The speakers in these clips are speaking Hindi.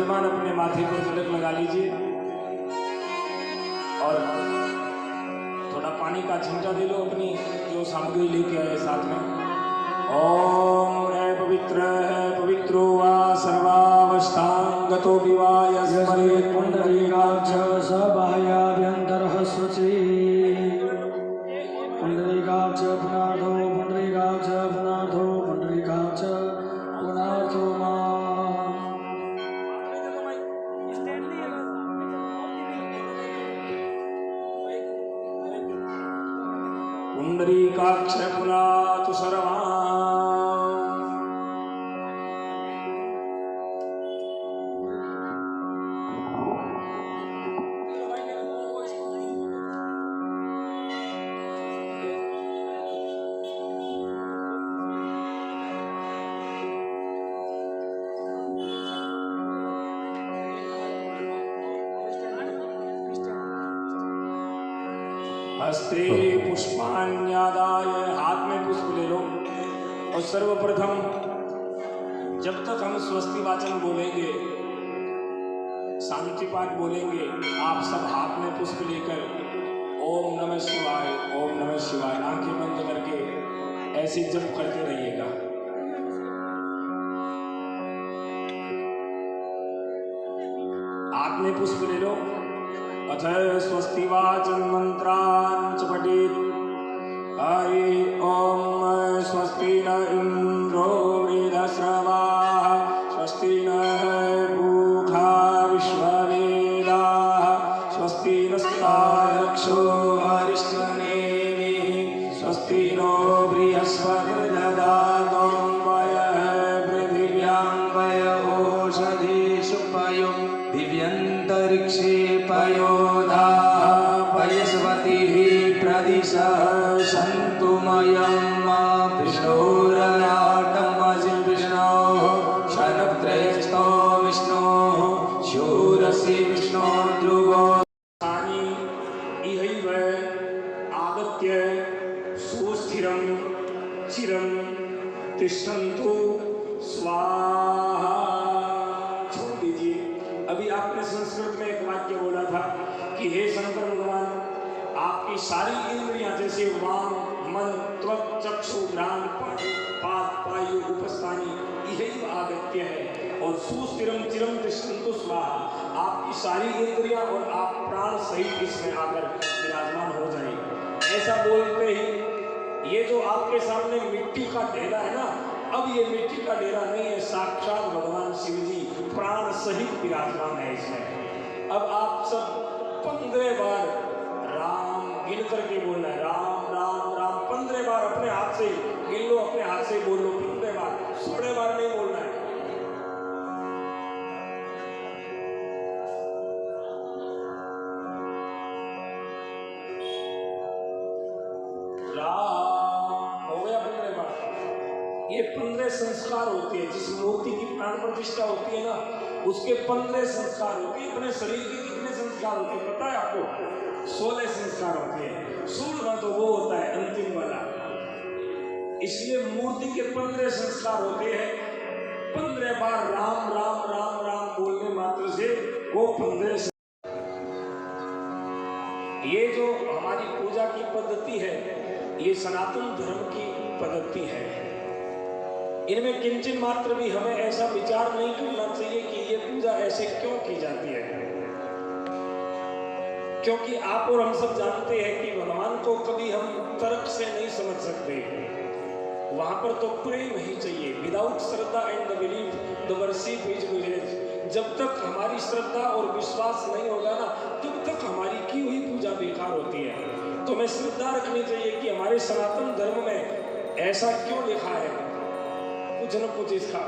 विराजमान अपने माथे पर तिलक लगा लीजिए और थोड़ा पानी का छिंटा दे लो अपनी जो सामग्री लेके आए साथ में। ओम है पवित्रो वा सर्वावस्थांगतो विवाय स्मरेत् पुंडरीकाक्ष सबाह्याभ्यन्तरः शुचि पुंडरीकाक्ष पुनार्थो पुंडरीकाक्ष पुनार्थो पुंडरीकाक्ष पुनार्थो पुंडरीकाक्ष पुनातु सर्वान्। हस्ते पुष्पाण्यादाय, हाथ में पुष्प ले लो और सर्वप्रथम जब तक हम स्वस्ति वाचन बोलेंगे, शांति पाठ बोलेंगे, आप सब हाथ में पुष्प लेकर ओम नमः शिवाय आंखें बंद करके ऐसे जप करते रहिएगा। हाथ में पुष्प ले लो। अथ स्वस्ति वाचन मंत्रान् च पठेत्। हरि ओम स्वस्ति न इंद्रो वृद्धश्रवाः स्वस्ति न पूषा विश्ववेदाः स्वस्ति नस्तारक्षो अरिष्टनेमिः स्वस्ति नो बृहस्पतिर्दधातु वयः पृथिव्यां वय ओषधीषु पयो दिव्यन्तरिक्षे पयोधा पयस्वतिः प्रदिशः सन्तु मयं विष्णोरराटमजिं विष्णोः शनत्रयस्थो विष्णोः शूरसि विष्णो ध्रुवो इहैव आगत्य सुस्थिरं चिरं तिष्ठन्तु स्वाहा। छोड़ दीजिए। अभी आपने संस्कृत में एक वाक्य बोला था कि हे शंकर भगवान, आपकी सारी इंद्रियां जैसे वाम मन त्वक चक्षु घ्राण पाद पायु उपस्थानी यही आगत्य है और सुस्थिरम चिरम तिष्ठन्तु स्वाहा। आपकी सारी इंद्रियां और आप प्राण सहित इसमें आकर विराजमान हो जाए। ऐसा बोलते ही ये जो आपके सामने मिट्टी का ढेरा है ना, अब ये मिट्टी का डेरा नहीं है, साक्षात भगवान शिव जी प्राण सहित विराजमान है इसमें। अब आप सब 15 बार राम गिन करके बोलना है। राम राम राम 15 बार अपने हाथ से गिन लो, अपने हाथ से बोल लो 15 बार, 16 बार नहीं बोलना है। ये 15 संस्कार होते हैं। जिस मूर्ति की प्राण प्रतिष्ठा होती है ना, उसके 15 संस्कार होते हैं। अपने शरीर के कितने संस्कार होते हैं पता है आपको? 16 संस्कार होते हैं। 16वां तो वो होता है अंतिम वाला। इसलिए मूर्ति के 15 संस्कार होते हैं। 15 बार राम राम राम राम बोलने मात्र से वो 15। ये जो हमारी पूजा की पद्धति है, ये सनातन धर्म की पद्धति है। इनमें किंचन मात्र भी हमें ऐसा विचार नहीं करना चाहिए कि ये पूजा ऐसे क्यों की जाती है, क्योंकि आप और हम सब जानते हैं कि भगवान को कभी हम तर्क से नहीं समझ सकते। वहां पर तो प्रेम ही चाहिए। Without Shraddha and the belief the worship is village. जब तक हमारी श्रद्धा और विश्वास नहीं होगा ना, तब तक हमारी की हुई पूजा बेकार होती है। तो हमें श्रद्धा रखनी चाहिए कि हमारे सनातन धर्म में ऐसा क्यों लिखा है। कुछ न कुछ इसका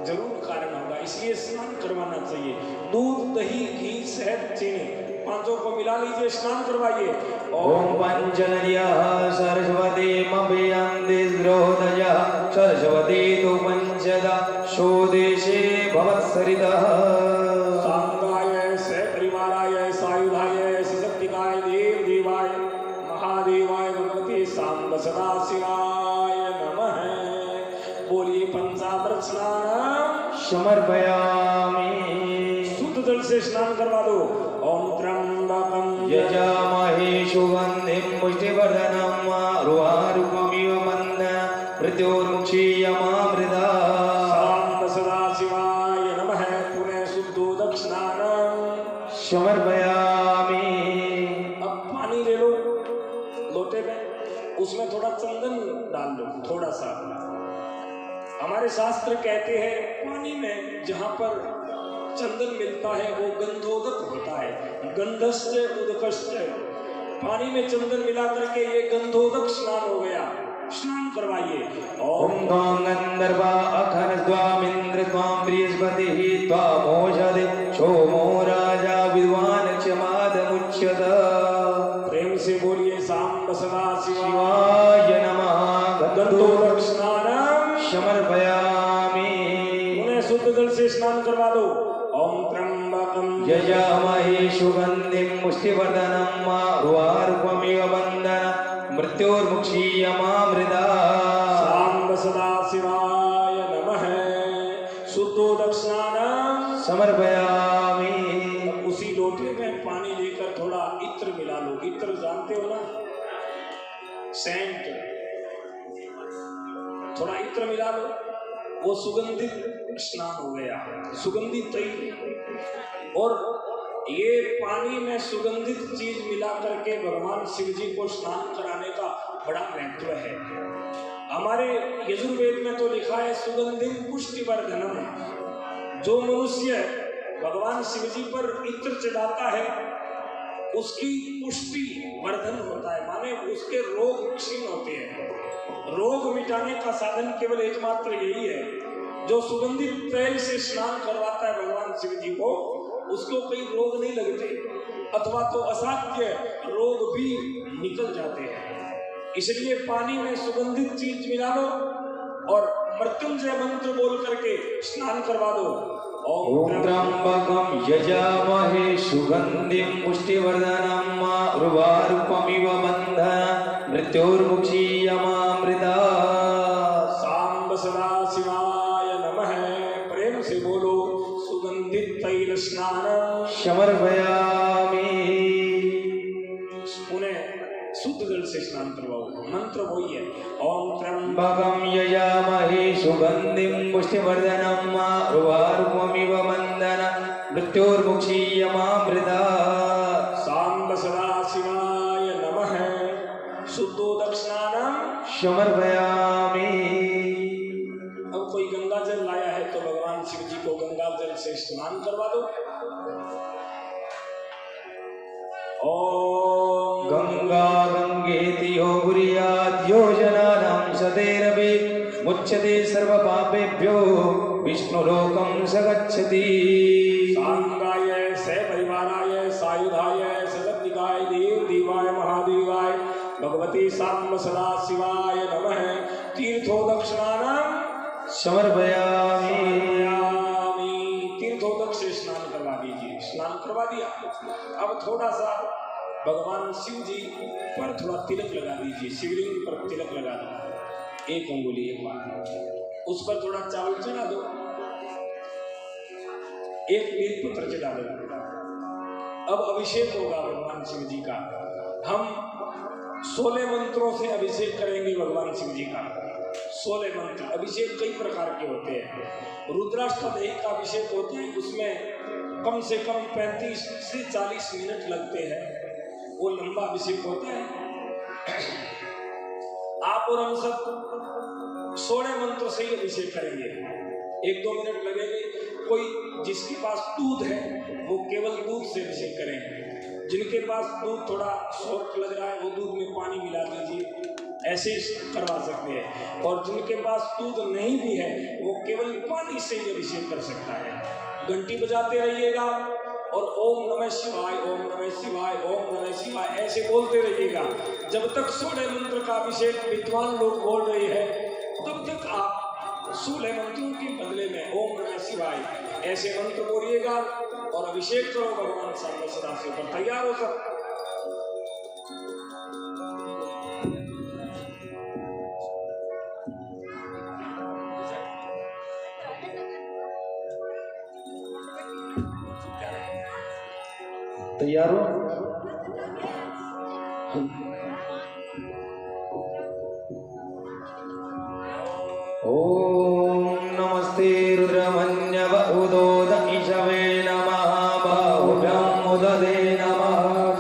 जरूर कारण होगा, इसलिए स्नान करवाना चाहिए। दूध दही घी शहद चीनी पांचों को मिला लीजिए, स्नान करवाइए। ओम पंचनद्या सरस्वती मभ्यन्तिस्रोदया सरस्वती तु पंचदा शोदेशे भवत्सरितः सांगाय से परिवाराय सायुधाय सशक्तिकाय देव देवाय महादेवाय भगवती सांब सदा शिवाय नमः। बोलिए पंचामृत स्नान समर्पयामि। से स्नान करवा दो। ओम त्र्यंबकं यजामहे सुगन्धिं पुष्टिवर्धनम् उर्वारुकमिव बन्धनान् मृत्योर्मुक्षीयमामृतात्। साम्ब सदाशिवाय नमः। पुनः शुद्धोदकस्नानं समर्पयामि। अब पानी ले लो लोटे में, उसमें थोड़ा चंदन डाल लो, थोड़ा सा। हमारे शास्त्र कहते हैं पानी में जहाँ पर चंदन मिलता है वो गंधोदक होता है। गंधश्च उदकश्च, पानी में चंदन मिला करके ये गंधोदक स्नान हो गया। स्नान करवाइए। ओम त्वां गंधर्वा अखनस्त्वामिन्द्र त्वां बृहस्पतिः त्वामोषधे सोमो राजा विद्वान् क्षमादमुच्यत। प्रेम से बोलिए सांब सदा शिवाय नमः। गंधोदक स्नानम समर्पयामि। उन्हें शुद्ध जल से स्नान करवा दो। ओम त्र्यंबकं यजामहे सुगन्धिं पुष्टिवर्धनम् उर्वारुकमिव बन्धनान् मृत्योर्मुक्षीयमामृतात्। सांब सदा शिवाय नमः। शुद्धोदक स्नानम समर्पयामि। अब उसी लोटे में पानी लेकर थोड़ा इत्र मिला लो। इत्र जानते हो ना, सेंट, थोड़ा इत्र मिला लो, वो सुगंधित स्नान हो गया, सुगंधित तैल। और ये पानी में सुगंधित चीज मिला करके भगवान शिव जी को स्नान कराने का बड़ा महत्व है। हमारे यजुर्वेद में तो लिखा है सुगंधिम पुष्टिवर्धनम। जो मनुष्य भगवान शिव जी पर इत्र चढ़ाता है उसकी पुष्टि वर्धन होता है, माने उसके रोग क्षीण होते हैं। रोग मिटाने का साधन केवल एकमात्र यही है। जो सुगंधित तैल से स्नान करवाता है भगवान शिव जी को, उसको कोई रोग नहीं लगते, अथवा तो असाध्य रोग भी निकल जाते हैं। इसलिए पानी में सुगंधित चीज मिला लो और मृत्युंजय मंत्र बोल करके स्नान करवा दो। ओम त्र्यंबकं यजामहे सुगन्धिं पुष्टिवर्धनम् उर्वारुकमिव बन्धनान् मृत्योर्मुक्षीयमामृतात्। सांब सदा शिवाय नमः। प्रेम से बोलो सुगंधित तैल स्नान समर्पयामि। पुनः शुद्ध जल से स्नान करवाओ। मंत्र बोलिए। ओम त्र्यंबकं यजामहे सुगन्धिं पुष्टिवर्धनम् उर्वारुकमिव बन्धनान् मृत्योर्मुक्षीयमामृतात्। सांब सदा शिवाय नमः। शुद्धोदक स्नानम समर्पयामि। अब कोई गंगा जल लाया है तो भगवान शिव जी को गंगा जल से स्नान करवा दो। ओम गंगा गंगेति यो गुर्यात् यो जनानां सतेरपि मुच्यते सर्वपापेभ्यो विष्णुलोकं स गच्छति। सांगाय सपरिवाराय सायुधाय सगतनिकाय देव देवाय महादेवाय भगवती सांब सदा शिवाय नमः। तीर्थोदक स्नानम समर्पयामि। तीर्थोदक से स्नान करवा दीजिए। स्नान करवा दिया, अब थोड़ा सा भगवान शिव जी पर थोड़ा तिलक लगा दीजिए। शिवलिंग पर तिलक लगा दो, एक अंगुली एक बार, उस पर थोड़ा चावल चढ़ा दो, एक बेलपत्र चढ़ा दो। अब अभिषेक होगा भगवान शिव जी का। हम 16 मंत्रों से अभिषेक करेंगे भगवान शिव जी का। 16 मंत्र। अभिषेक कई प्रकार के होते हैं। रुद्राष्टक का अभिषेक होता है, उसमें कम से कम 35 से 40 मिनट लगते हैं, वो लंबा अभिषेक होता है। आप और हम सब 16 मंत्र से ही अभिषेक करेंगे, 1-2 मिनट लगेंगे। कोई जिसके पास दूध है वो केवल दूध से अभिषेक करें। जिनके पास दूध थोड़ा सॉफ्ट लग रहा है वो दूध में पानी मिला दीजिए, ऐसे करवा सकते हैं। और जिनके पास दूध नहीं भी है वो केवल पानी से ही अभिषेक कर सकता है। घंटी बजाते रहिएगा और ओम नमः शिवाय, ओम नमः शिवाय, ओम नमः शिवाय ऐसे बोलते रहिएगा। जब तक 16 मंत्र का अभिषेक विद्वान लोग बोल रहे हैं तब तक आप 16 मंत्रों के बदले में ओम नमः शिवाय ऐसे मंत्र बोलिएगा और अभिषेक करो भगवान सांब सदा शिव पर। तैयार हो सब? तैयार हो? ओम नमस्ते रुद्रमन्यव उदोद ईशवे नमः बाहुभ्याम उददे नमः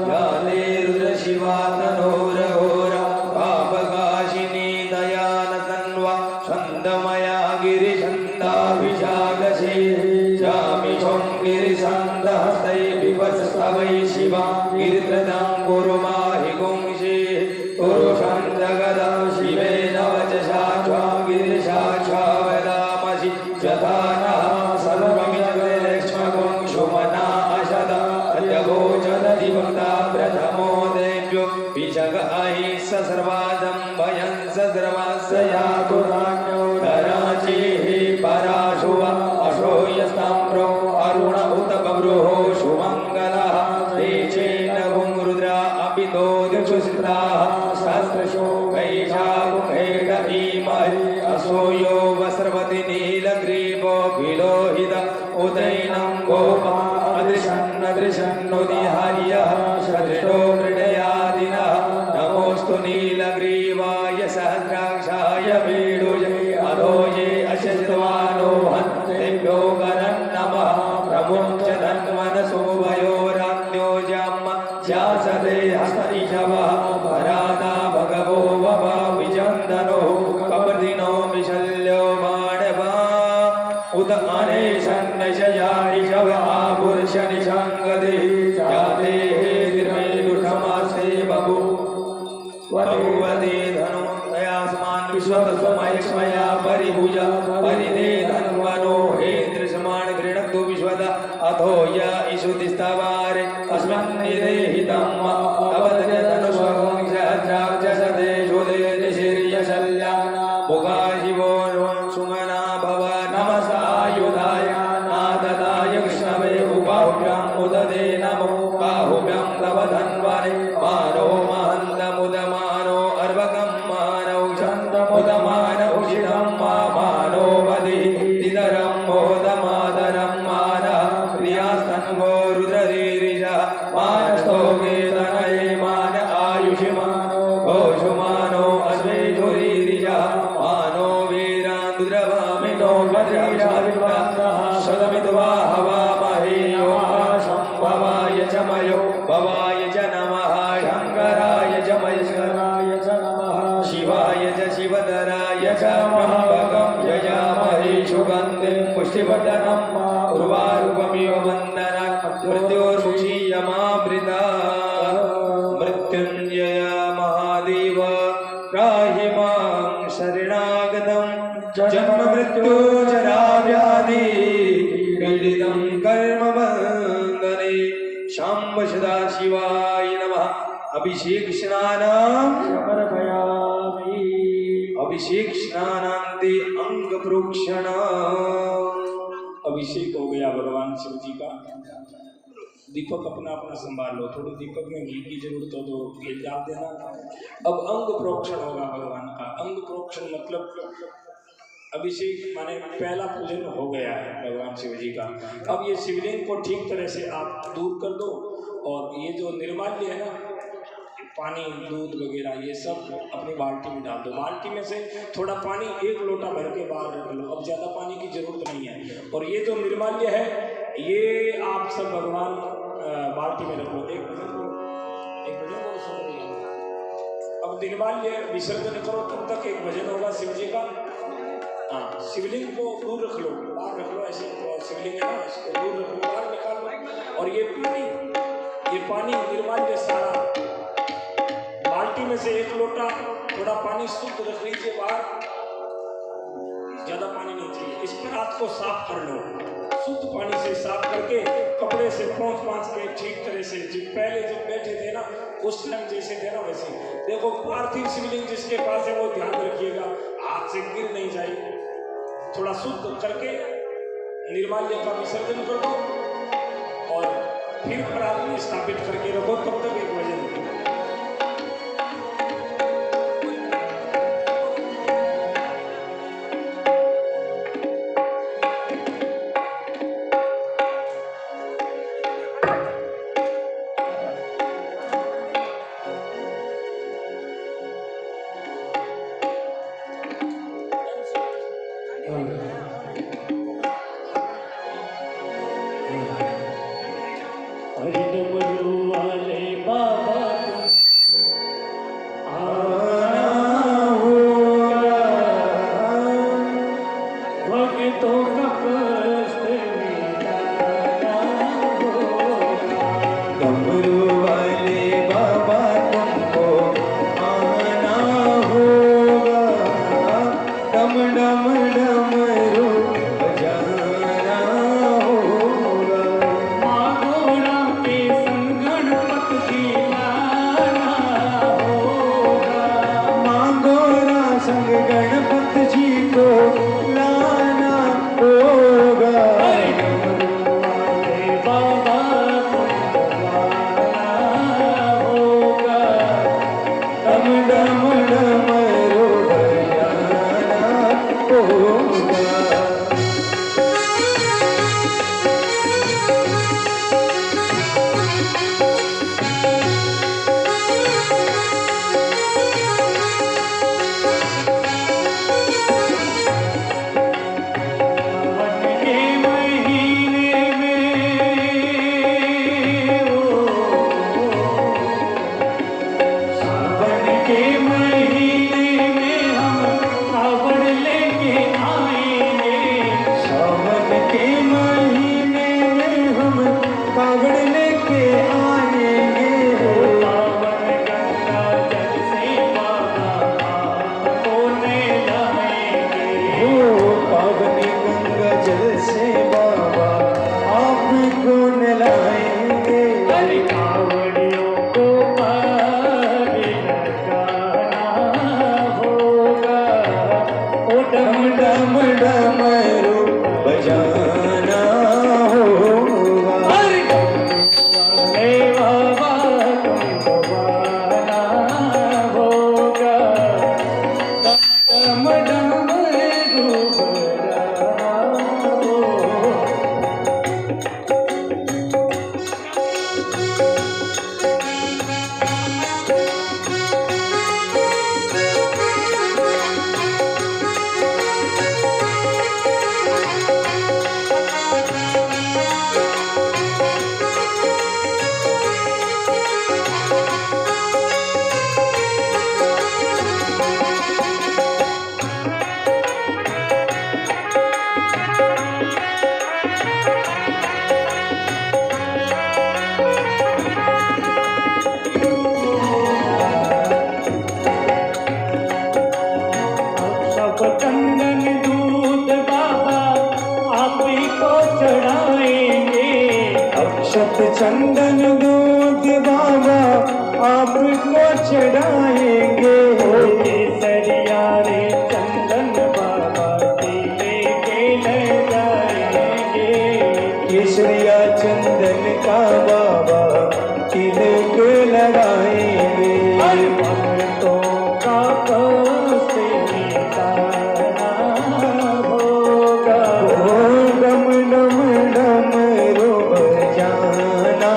जाते रुद्र शिवा तनोरघोर पापकाशिनी दयान तन्वा छन्दमया गिरिछन्दाभिषागसे जामि त्वं गिरिछन्दहस्तै विवत्सवै शिवा गिरित्रदं कुरुमाहि गुंषे पुरुषं जगदं शिवेन वचसा त्वां गिरिशाक्षा वदामसि यथा नः सर्वमिदग्रेक्ष्मगुं शुमना अशद अद्यभोजनदिवक्ता प्रथमो देव्यो विशग अहिंस सर्वादं भयं सर्वस्य यातु नान्यो धराचिः पराशुव अशो यस्ताम्रो अरुण उत बभ्रुः सुमङ्गलः तेजेन गुं रुद्रा अपितो दिक्षुसिताः सहस्रशो वैशाखुखेट धीमहि असोयो वस्रवति नीलग्रीवो विलोहित उदैनं गोपा अदृशन्नदृशन्नुदिहार्यः सदृशो मृडयादिनः नमोऽस्तु नीलग्रीवाय सहस्राक्षाय वेणुजे अधोजे अशस्त्वानो हन्तेभ्यो गरं नमः प्रमुञ्च धन्वनसो वयोरान्यो जम् ध्यासते हस्त इषवः परादा भगवो वव विजन्दनो कपर्दिनो विशल्यो माणवा उत अनेशन्नशया इषव आपुरुषनिषङ्गदे जाते हेतिर्मेलुषमासे बभू वधूवते धनुतया समान विश्वतस्मया परिभुजा परिदे धन्वनो हेन्द्रसमान गृणक्तु विश्वदा अथो य इषुतिस्तवारे अस्मन्निदेहितम् अवदधनुष्वंशद्राक्षसदे शुदे ऋषिर्यशल्याना मुगा शिवो सुमना भव नमसायुधाय नाददाय कृष्णवे उबाहुभ्याम् उददे नमो बाहुभ्यां तव धन्वने मानो महन्तमुदमानो अर्वकं मानौ छन्दमुदमान उषितं मानो वदि निदरं मोदमादरं मानः प्रियास्तन्वो रुद्ररीरिषः मानस्तोके तनये मान आयुषिमानो घोषुमानो अश्वेषुरीरिषः मानो वीरान्दुद्रवामिनो भद्रशाविन्दः शतमित्वा हवामहे शम्भवाय च मयो भवाय च नमः शङ्कराय च महेश्वराय च नमः शिवाय च शिवधराय च त्र्यम्बकं यजामहे सुगन्धिं पुष्टिवर्धनं उर्वारुकमिव वन्दनं मृत्योर्मुक्षीयमामृता मृत्युञ्जय महादेव त्राहि मां शरणागतं जन्म मृत्यु जरा व्याधि पीडितं कर्मबन्धने शाम्ब सदाशिवाय नमः अभिषेक स्नानं समर्पयामि अभिषेक स्नानान्ते अंग प्रोक्षण अभिषेक हो गया भगवान शिव जी का। दीपक अपना अपना संभाल लो, थोड़ी दीपक में घी की जरूरत हो तो घी डाल देना। अब अंग प्रोक्षण होगा भगवान का। अंग प्रोक्षण मतलब अभिषेक माने पहला पूजन हो गया है भगवान शिव जी का। अब ये शिवलिंग को ठीक तरह से आप दूर कर दो और ये जो निर्माल्य है ना, पानी दूध वगैरह ये सब अपनी बाल्टी में डाल दो। बाल्टी में से थोड़ा पानी एक लोटा भर के बाहर रख लो, अब ज़्यादा पानी की जरूरत नहीं है। और ये जो निर्माल्य है ये आप सब भगवान बाल्टी में रख लो। एक भजन बोलो सुन लिया। अब निर्माल्य विसर्जन करो, तब तक एक भजन होगा शिव जी का। हाँ, शिवलिंग को दूर रख लो, बाहर रख लो, ऐसे शिवलिंग है ना, इसको दूर रख लो, बाहर निकाल लो। और ये पानी निर्माल्य सारा बाल्टी में से एक लोटा थोड़ा पानी शुद्ध रख लीजिए बाहर, ज्यादा पानी नहीं चाहिए। इस पर हाथ को साफ कर लो, शुद्ध पानी से साफ करके कपड़े से पोंछ के ठीक तरह से पहले जब बैठे थे ना उस टाइम जैसे थे ना वैसे। देखो पार्थिव शिवलिंग जिसके पास है वो ध्यान रखिएगा हाथ से गिर नहीं जाए। थोड़ा शुद्ध करके निर्माल्य का विसर्जन कर दो और फिर प्रात में स्थापित करके रखो, तब तक एक भजन। अरे डमरू वाले बाबा आना होगा, भक्तों का कष्ट मिटाना होगा। डमरू वाले बाबा तुमको आना होगा, डम डम डमरू बजाना होगा। माधोरा के संग गणपत जी लाना होगा। मांगोरा संग गणपत जी को लाना होगा। अरे डमरू वाले बाबा तुमको गाना होगा। डम डम डमरू बजाना होगा। सावन के महीने में सावन के महीने में हम कावड़ लेके आएंगे। सावन के महीने में हम कावड़ लेके आएंगे। पावन गंगा जल से बाबा आपको नहलाएंगे। हो पावन गंगा जल से बाबा आपको नहलाएंगे। अरे कावड़ियों को पार लगाना होगा। ओ डम डम डमरू बजाना होगा। अरे वाले बाबा तुमको गाना होगा। डम डम डूब जाना होगा। सब चंदन दूध बाबा आप ही को चढ़ाएंगे। अक्षत चंदन दूध बाबा आपको चढ़ाएंगे। केसरिया रे चंदन बाबा तिले के लगाएंगे। केसरिया चंदन का बाबा तिलक लगाएंगे। हर भक्तों का कष्ट मिटाना होगा। ओ डम डम डमरू बजाना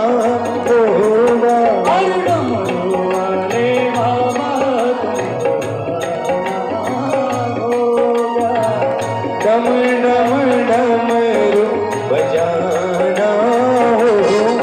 होगा। हर डमरू वाले बाबा तुमको गाना होगा। डम डम डमरू बजाना होगा।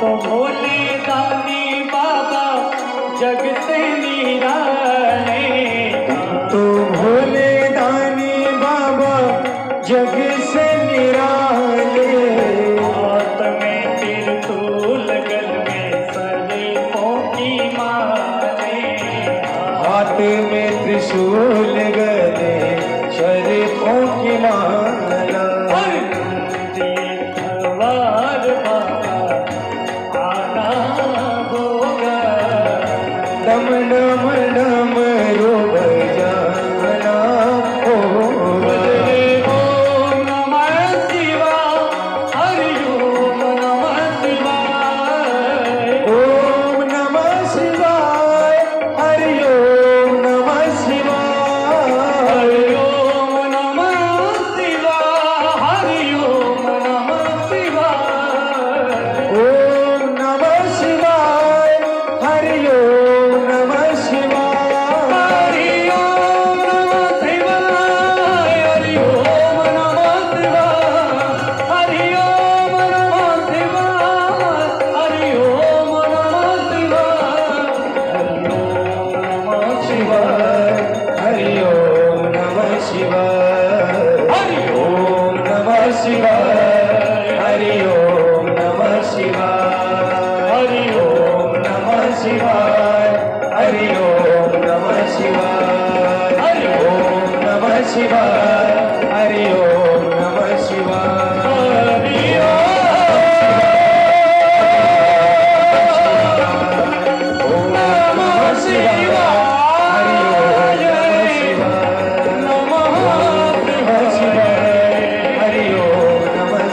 तो भोले दानी बाबा जग से निराले। तो भोले दानी बाबा जग से निराले। हाथ में त्रिशूल गल में सलीफों की माले। हाथ में त्रिशूल गले शरीफों की माला। हर तीर्थवार बाबा आना होगा। डम डम डमरू बजाना होगा। शिवाय हरि ओम नमः शिवाय हरि ओम नमः शिवाय हरि ओम नमः शिवाय हरि ओम नमः शिवाय हरि ओम नमः शिवाय हरि ओम नमः शिवाय हरि ओम नमः शिवाय हरि ओम नमः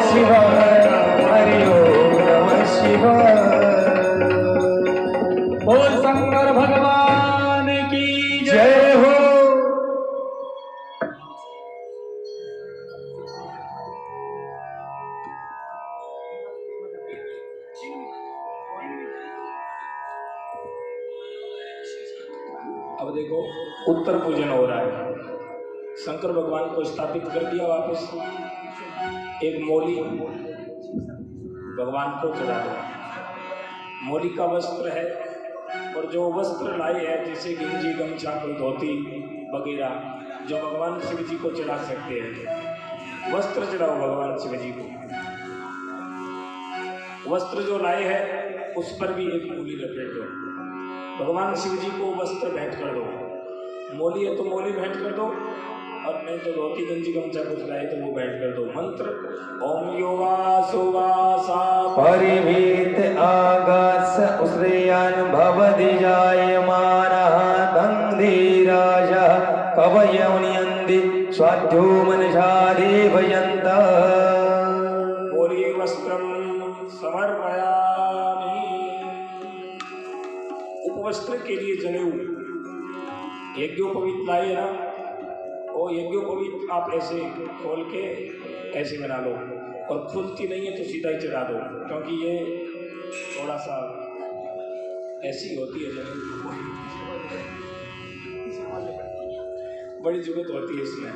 शिवाय हरि ओम नमः शिवाय बोल शंकर भगवान की जय हो। अब देखो उत्तर पूजन हो रहा है। शंकर भगवान को स्थापित कर दिया वापस। एक मौली भगवान को चढ़ा दो। मौली का वस्त्र है, और जो वस्त्र लाए हैं जैसे गंजी गमछा कोई धोती वगैरह जो भगवान शिव जी को चढ़ा सकते हैं, वस्त्र चढ़ाओ भगवान शिव जी को। वस्त्र जो लाए हैं उस पर भी एक मूली लपेट दो। भगवान शिव जी को वस्त्र भेंट कर दो। मौली है तो मौली भेंट कर दो, और नहीं तो धोती गंजी गमछा कुछ लाए तो वो भेंट कर दो। मंत्र ओम योगा सुवासा परिवीत आगास उश्रेयान भवति जायमानः दन्धीराज कवयमुनियन्ति स्वाध्यो मनसा देवयन्ता। मौली वस्त्रम समर्पयामि। उपवस्त्र के लिए जनेऊ यज्ञोपवीत लाए ना, वो यज्ञोपवीत आप ऐसे खोल के ऐसे बना लो, और खुलती नहीं है तो सीधा ही चढ़ा दो, क्योंकि ये थोड़ा सा ऐसी होती है जनेऊ, बड़ी जरूरत होती है इसमें।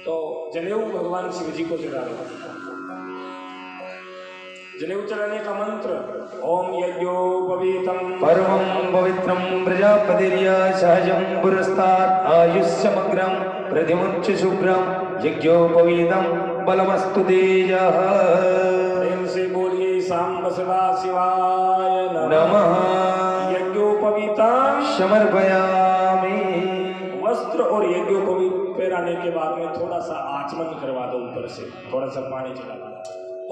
तो जनेऊ भगवान शिव जी को चढ़ा दो। जनेऊ चढ़ाने का मंत्र ओम यज्ञोपवीतम परमं पवित्रं प्रजापतिर्य सहजं पुरस्तात् आयुष्यमग्रं प्रतिमुच्च शुभ्रं यज्ञोपवीतं बलमस्तु तेजः। प्रेम से बोलिए सांब सदा शिवाय नमः। यज्ञोपवीतम समर्पयामि। वस्त्र और यज्ञोपवीत पहनाने के बाद में थोड़ा सा आचमन करवा दो, ऊपर से थोड़ा सा पानी चला दो,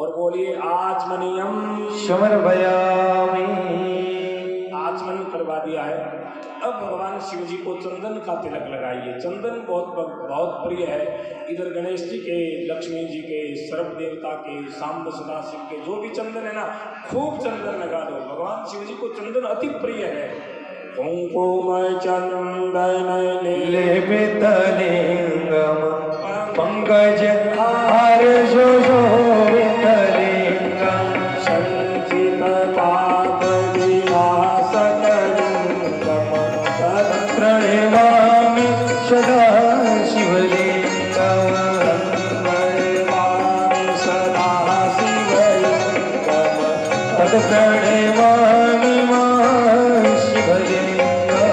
और बोलिए आचमनियम समर्पयामि। आचमन करवा दिया है। अब भगवान शिव जी को चंदन का तिलक लगाइए। चंदन बहुत प्रिय है। इधर गणेश जी के, लक्ष्मी जी के, सर्व देवता के, सांब सदाशिव के, जो भी चंदन है ना, खूब चंदन लगा दो। भगवान शिव जी को चंदन अति प्रिय है। कुंकुमय चंदन लेपितलिंगम पंकज हार शोभितलिंगम संचित पाप विनाशकलिंगम प्रणमामि सदा शिवलिंगम प्रणमामि सदा शिवलिंगम प्रणमामि शिवलिंगम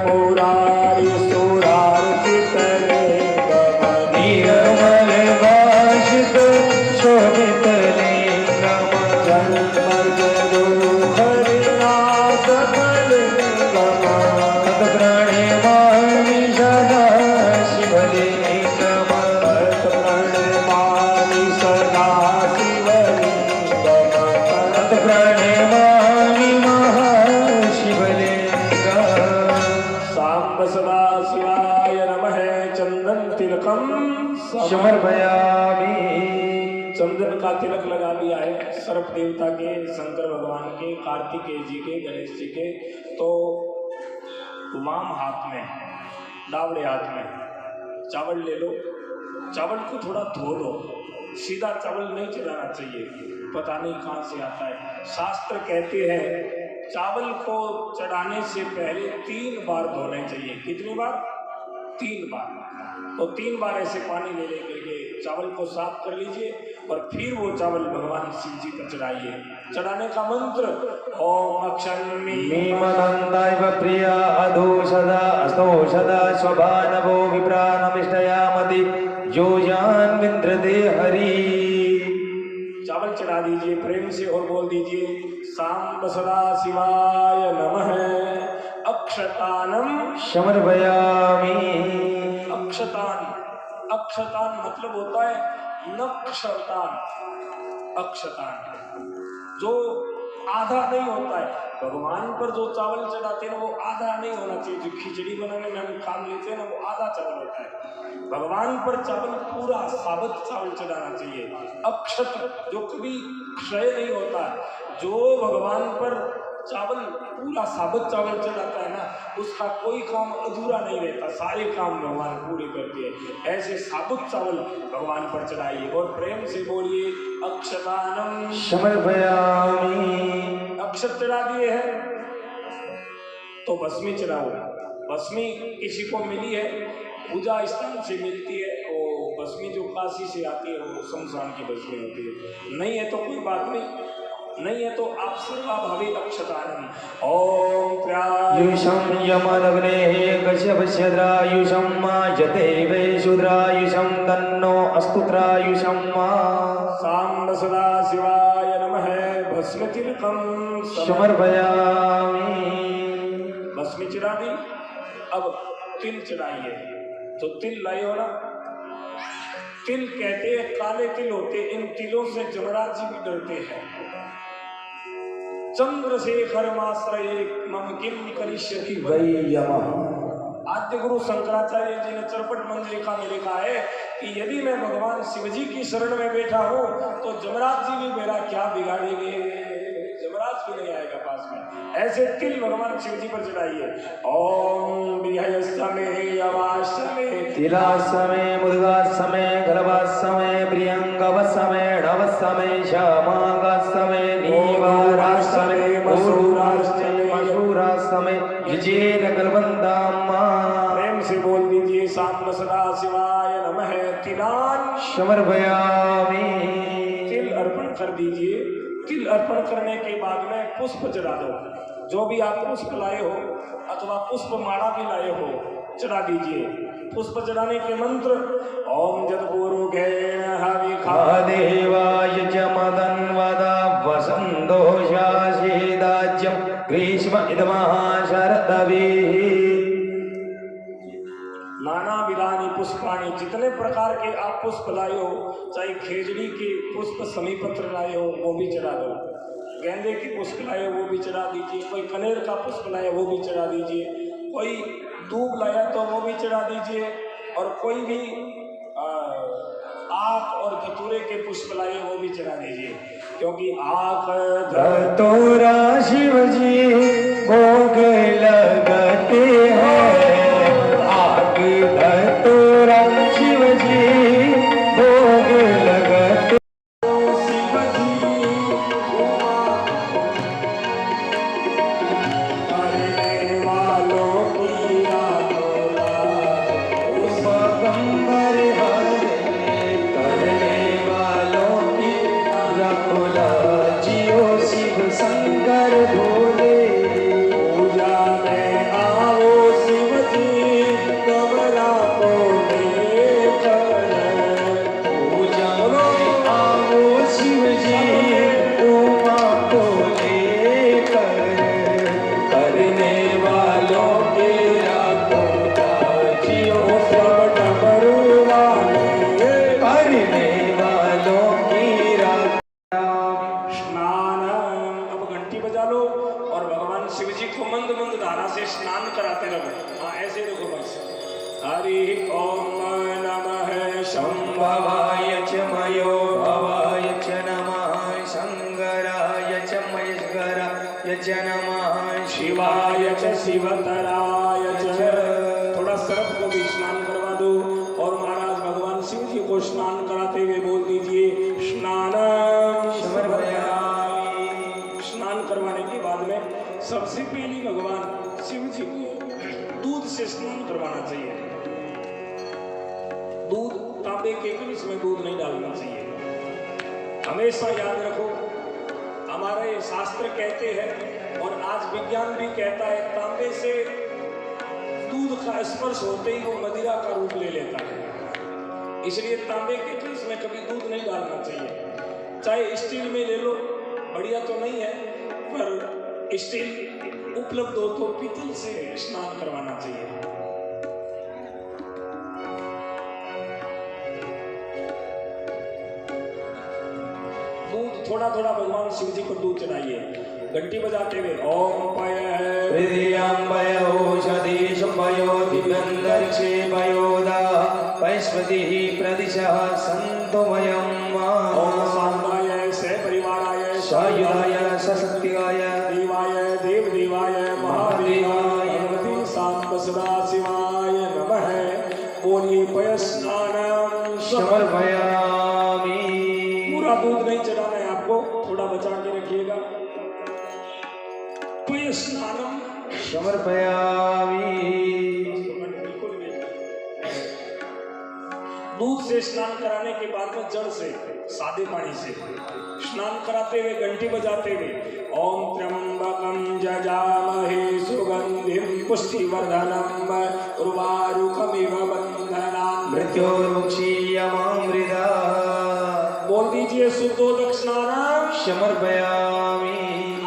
मुरारी सुरार्चितलिंगम निर्मल भाषित शोभितलिंगम प्रणमामि सदा शिवलिंगम प्रणमामि सदा शिवलिंगम प्रणमामि महाशिवलिंगम। सांब सदा शिवाय नमः। चंदन तिलकम समर्पयामि। चंदन का तिलक लगा दिया है सर्प देवता के, शंकर भगवान के, कार्तिकेय जी के, गणेश जी के। तो वाम हाथ में, दावड़े हाथ में चावल ले लो। चावल को थोड़ा धो लो। सीधा चावल नहीं चढ़ाना चाहिए, पता नहीं कहाँ से आता है। शास्त्र कहते हैं चावल को चढ़ाने से पहले 3 बार धोने चाहिए। कितनी बार? 3 बार। तो 3 बार ऐसे पानी ले लेकर के चावल को साफ कर लीजिए, और फिर वो चावल भगवान शिव जी पर चढ़ाइए। चढ़ाने का मंत्र ओम अक्षमी मीमदन्ताइव प्रिया अधोषदा अस्तोषदा स्वभानवो विप्राणमिष्टयामति योजान विन्द्रते हरि। चावल चढ़ा दीजिए प्रेम से और बोल दीजिए सांब सदा शिवाय नमः। अक्षतानम समर्पयामि। अक्षतान, अक्षतान मतलब होता है नक्षतान। अक्षतान जो आधा नहीं होता है, भगवान पर जो चावल चढ़ाते हैं ना वो आधा नहीं होना चाहिए। जो खिचड़ी बनाने में हम काम लेते हैं ना वो आधा चावल होता है। भगवान पर चावल पूरा साबुत चावल चढ़ाना चाहिए। अक्षत जो कभी क्षय नहीं होता है, जो भगवान पर चावल पूरा साबुत चावल चढ़ाता है ना उसका कोई काम अधूरा नहीं रहता, सारे काम भगवान पूरे करते हैं। ऐसे साबुत चावल भगवान पर चढ़ाइए और प्रेम से बोलिए अक्षतानम समर्पयामि। अक्षत चढ़ा दिए हैं तो भस्मी चढ़ाओ। भस्मी किसी को मिली है, पूजा स्थान से मिलती है, वो भस्मी जो काशी से आती है वो शमशान की भस्मी होती है। नहीं है तो कोई बात नहीं, नहीं है तो आप सर्वाभावी अक्षतानम ओम युषं यमदग्नेः कश्यपस्यद्रायुषं यते वै शूद्रायुषं तन्नो अस्तुत्रायुषं सांब सदा शिवाय नमः। भस्म तिलकम समर्पयामि। भस्मी चढ़ा दी, अब तिल चढ़ाइए। तो तिल लाए हो ना, तिल कहते हैं काले तिल होते, इन तिलों से जमराज जी भी डरते हैं। चंद्रशेखर माश्रये मम किम करिष्यति वै यमः। आद्य गुरु शंकराचार्य जी ने चरपट मंजरिका में लिखा है कि यदि मैं भगवान शिव जी की शरण में बैठा हूँ तो जमराज जी भी मेरा क्या बिगाड़ेंगे, जमराज भी नहीं आएगा पास में। ऐसे तिल भगवान शिव जी पर चढ़ाइए। ओम बृहस्पति अवास्यमे तिलासमे मुद्गासमे गलवासमे प्रियंगवसमे ढवसमे श्यामागासमे नीवारासमे मसूरासमे युजेन कल्पन्ताम्मा। प्रेम से बोल दीजिए सांब सदा शिवाय नमः। तिलान समर्पयामि। तिल अर्पण कर दीजिए। तिल अर्पण करने के बाद में पुष्प चढ़ा दो। जो भी आप पुष्प लाए हो अथवा पुष्प माला भी लाए हो चढ़ा दीजिए। पुष्प चढ़ाने के मंत्र ओम जदपूर्वगेण हविखा देवाय च मदन्वदा वसन्तोषाशीदाज्यं ग्रीष्म इदमः शरदभिः। नाना विधानी पुष्पाणी, जितने प्रकार के आप पुष्प लाए हो, चाहे खेजड़ी के पुष्प समीपत्र लाए हो वो भी चढ़ा दो, गेंदे के पुष्प लाए हो वो भी चढ़ा दीजिए, कोई कनेर का पुष्प लाए वो भी चढ़ा दीजिए, कोई दूब लाया तो वो भी चढ़ा दीजिए, और कोई भी आक और धतूरे के पुष्प लाए वो भी चढ़ा दीजिए। क्योंकि आक धतूरा शिव जी भोग लगते हैं। आक धतूरा शिव जी भोग लगते शिव जी करने वालों की उपगंबर हरे करने वालों की रखोला जियो शिव शंकर भोले। पूजा में आओ शिव जी कमला को लेकर। पूजा में आओ शिव जी उमा को लेकर। करने वालों के रखोला जियो सब डमरू वाले करने वालों की रक्षा। स्नान। अब घंटी बजा लो और भगवान शिव जी को मंद मंद धारा से स्नान कराते रहो। हाँ ऐसे देखो बस। हरि ओम नमः शंभवाय च मयो भवाय च नमः शंकराय च महेश्वराय च नमः शिवाय च शिवतराय च। थोड़ा सर्प को भी स्नान करवा दो और महाराज भगवान शिव जी को स्नान कराते हुए बोल दीजिए स्नान समर्पयामि। स्नान करवाने के बाद में सबसे पहले भगवान शिव जी को दूध से स्नान करवाना चाहिए। दूध तांबे के कलश में दूध नहीं डालना चाहिए। हमेशा याद रखो, हमारे शास्त्र कहते हैं और आज विज्ञान भी कहता है, तांबे से दूध का स्पर्श होते ही वो मदिरा का रूप ले लेता है। इसलिए तांबे के गिलास में कभी दूध नहीं डालना चाहिए। चाहे स्टील में ले लो, बढ़िया तो नहीं है, पर स्टील उपलब्ध हो तो पीतल से स्नान करवाना चाहिए। दूध थोड़ा थोड़ा भगवान शिव जी को दूध चढ़ाइए, घंटी बजाते हुए ओम पय हृदयाम्बय ओषधि शुभयो दिव्यन्तरिक्षे पयोदा वैश्वतिः प्रदिशः सन्तु वयम् ओम सान्दाय सपरिवाराय सायुधाय सशक्तिकाय देवाय देवदेवाय महादेवाय भगवती सांब सदा शिवाय नमः। बोलिए पय स्नानम समर्पयामि। पूरा दूध नहीं चढ़ाना है आपको, थोड़ा बचा के रखिएगा। पय स्नानम समर्पयामि। दूध से स्नान कराने के बाद में जड़ से, सादे पानी से स्नान कराते हुए, घंटी बजाते हुए ओम त्र्यंबकम जजामहे सुगंधिम पुष्टिवर्धनम उर्वारुकमिव बन्धनान् मृत्योर्मुक्षीयमामृता। बोल दीजिए शुद्धोदक स्नानम समर्पयामि।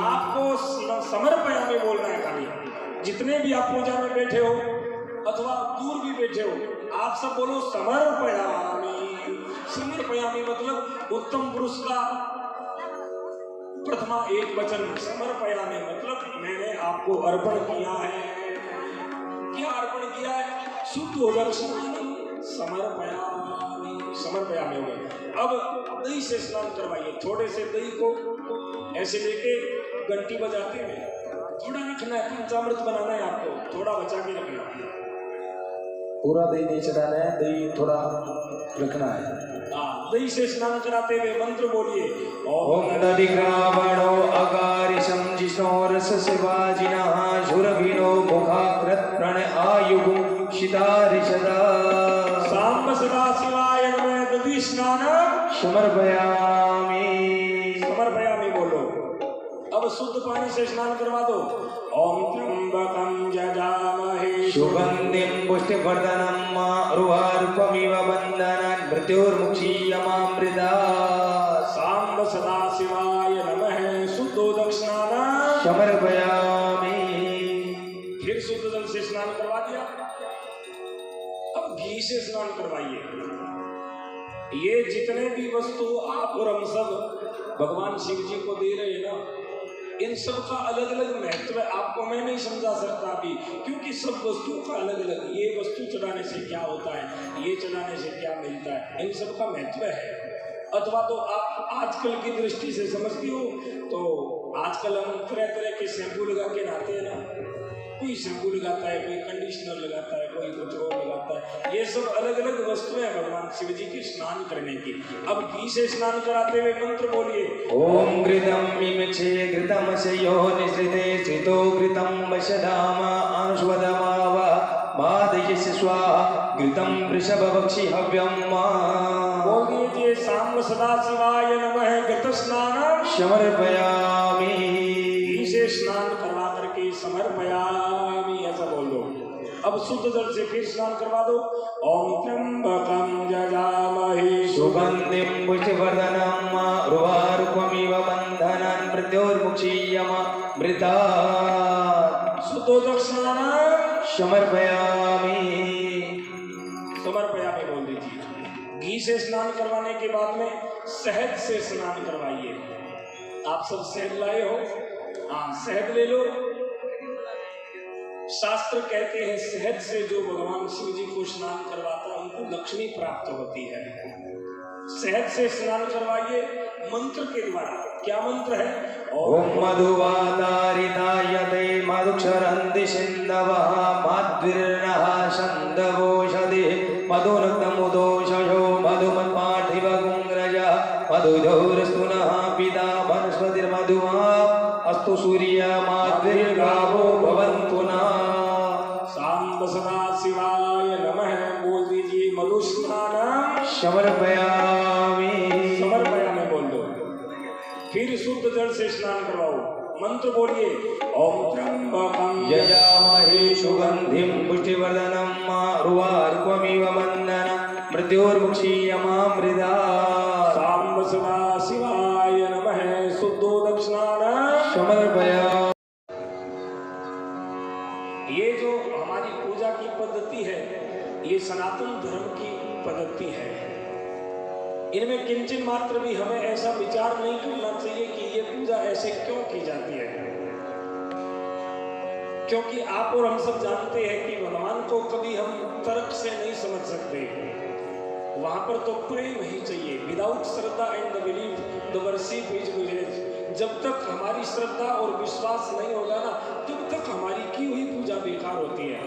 आपको समर्पयामि बोलना है खाली। जितने भी आप पूजा में बैठे हो अथवा दूर भी बैठे हो, आप सब बोलो समर्पयामि। समर्पयामि मतलब उत्तम पुरुष का प्रथमा एक वचन, समर्पयामि मतलब मैंने आपको अर्पण किया है। क्या अर्पण किया है? शुद्धोदक स्नानम समर्पयामि। समर्पयामि हो गए। अब दही से स्नान करवाइए। थोड़े से दही को ऐसे लेके घंटी बजाते हुए, थोड़ा रखना है, पंचामृत बनाना है आपको, थोड़ा बचा के रखना है। पूरा दही नहीं चढ़ाना है, दही थोड़ा रखना है। दही से स्नान कराते हुए मंत्र बोलिए ओम दधिग्रावणो अकारिशं जिष्णो रस शिवाजिनः शुरभिनो मुखाकृत प्रण आयुः शितारिषदा। सांब सदा शिवाय नमः। दधि स्नान समर्पयामि। समर्पयामि बोलो। अब शुद्ध पानी से स्नान करवा दो। ओम त्र्यंबकम जजामहे सुगंधिं पुष्टिवर्धनम् उर्वारुकमिव बन्धनान् मृत्योर्मुक्षीयमामृता। सांब सदा शिवाय नमः। शुद्धोदक स्नान समर्पयामि। फिर शुद्ध जल से स्नान करवा दिया। अब घी से स्नान करवाइए। ये जितने भी वस्तु आप और हम सब भगवान शिव जी को दे रहे हैं ना, इन सब का अलग अलग महत्व है। आपको मैं नहीं समझा सकता अभी, क्योंकि सब वस्तुओं का अलग अलग, ये वस्तु चढ़ाने से क्या होता है, ये चढ़ाने से क्या मिलता है, इन सब का महत्व है। अथवा तो आप आजकल की दृष्टि से समझती हो तो आजकल हम तरह तरह के शैम्पू लगा के नहाते हैं ना। कोई शैम्पू लगाता है, कोई कंडीशनर लगाता है, कोई कुछ और लगाता है। ये सब अलग अलग वस्तुएं हैं भगवान शिव जी के स्नान करने की। अब घी से स्नान कराते हुए मंत्र बोलिए ओम घृतं मिमिक्षे घृतमशयो निश्रिते श्रितो घृतं वशधाम अनुष्वदमाव मादयस्य स्वाहा घृतं वृषभवक्षि हव्यम्। बोल दीजिए सांब सदा शिवाय नमः। घृत स्नान समर्पयामि। घी से स्नान करवा करके समर्पयामि ऐसा बोल दो। अब शुद्ध जल से फिर स्नान करवा दो। ओम त्र्यंबकं जजामहे सुगंधिं पुष्टिवर्धनम् उर्वारुकमिव बन्धनान् मृत्योर्मुक्षीयमामृता। शुद्धोदक स्नान समर्पयामि। समर्पयामि बोल दीजिए। घी से स्नान करवाने के बाद में शहद से स्नान करवाइए। आप सब शहद लाए हो? हाँ, शहद ले लो। शास्त्र कहते हैं शहद से जो भगवान शिव जी को स्नान करवाता है उनको लक्ष्मी प्राप्त होती है। शहद से स्नान करवाइए मंत्र के द्वारा। क्या मंत्र है? ओम मधुवातारितायते मधुक्षरन्ति सिन्धवः माद्विर्नः सन्दवोषधि मधुनक्तमुदोषयो मधुमत्पाठिव गुङ्ग्रज मधुधौरस्तुनः पिता वनस्पतिर्मधुमा अस्तु सूर्यमाद्विर्गावो भवन्तु नः। सांब सदा शिवाय नमः। बोल दीजिए मधु स्नान समर्पयामि। समर्पयामि बोल दो। फिर शुद्ध जल से स्नान करवाओ। मंत्र बोलिए, ओम त्र्यंबकं यजामहे सुगंधिं पुष्टिवर्धनम् उर्वारुकमिव बन्धनान् मृत्योर्मुक्षीयमामृतात्। सांब सदा शिवाय नमः। शुद्धोदक्षिणान् समर्पयामि। ये जो हमारी पूजा की पद्धति है, ये सनातन धर्म की पद्धति है। इनमें किंचन मात्र भी हमें ऐसा विचार नहीं करना चाहिए कि ये पूजा ऐसे क्यों की जाती है, क्योंकि आप और हम सब जानते हैं कि भगवान को कभी हम तर्क से नहीं समझ सकते। वहां पर तो प्रेम ही चाहिए। Without Shraddha and the belief the worship is village. जब तक हमारी श्रद्धा और विश्वास नहीं होगा ना, तब तक हमारी की हुई पूजा बेकार होती है।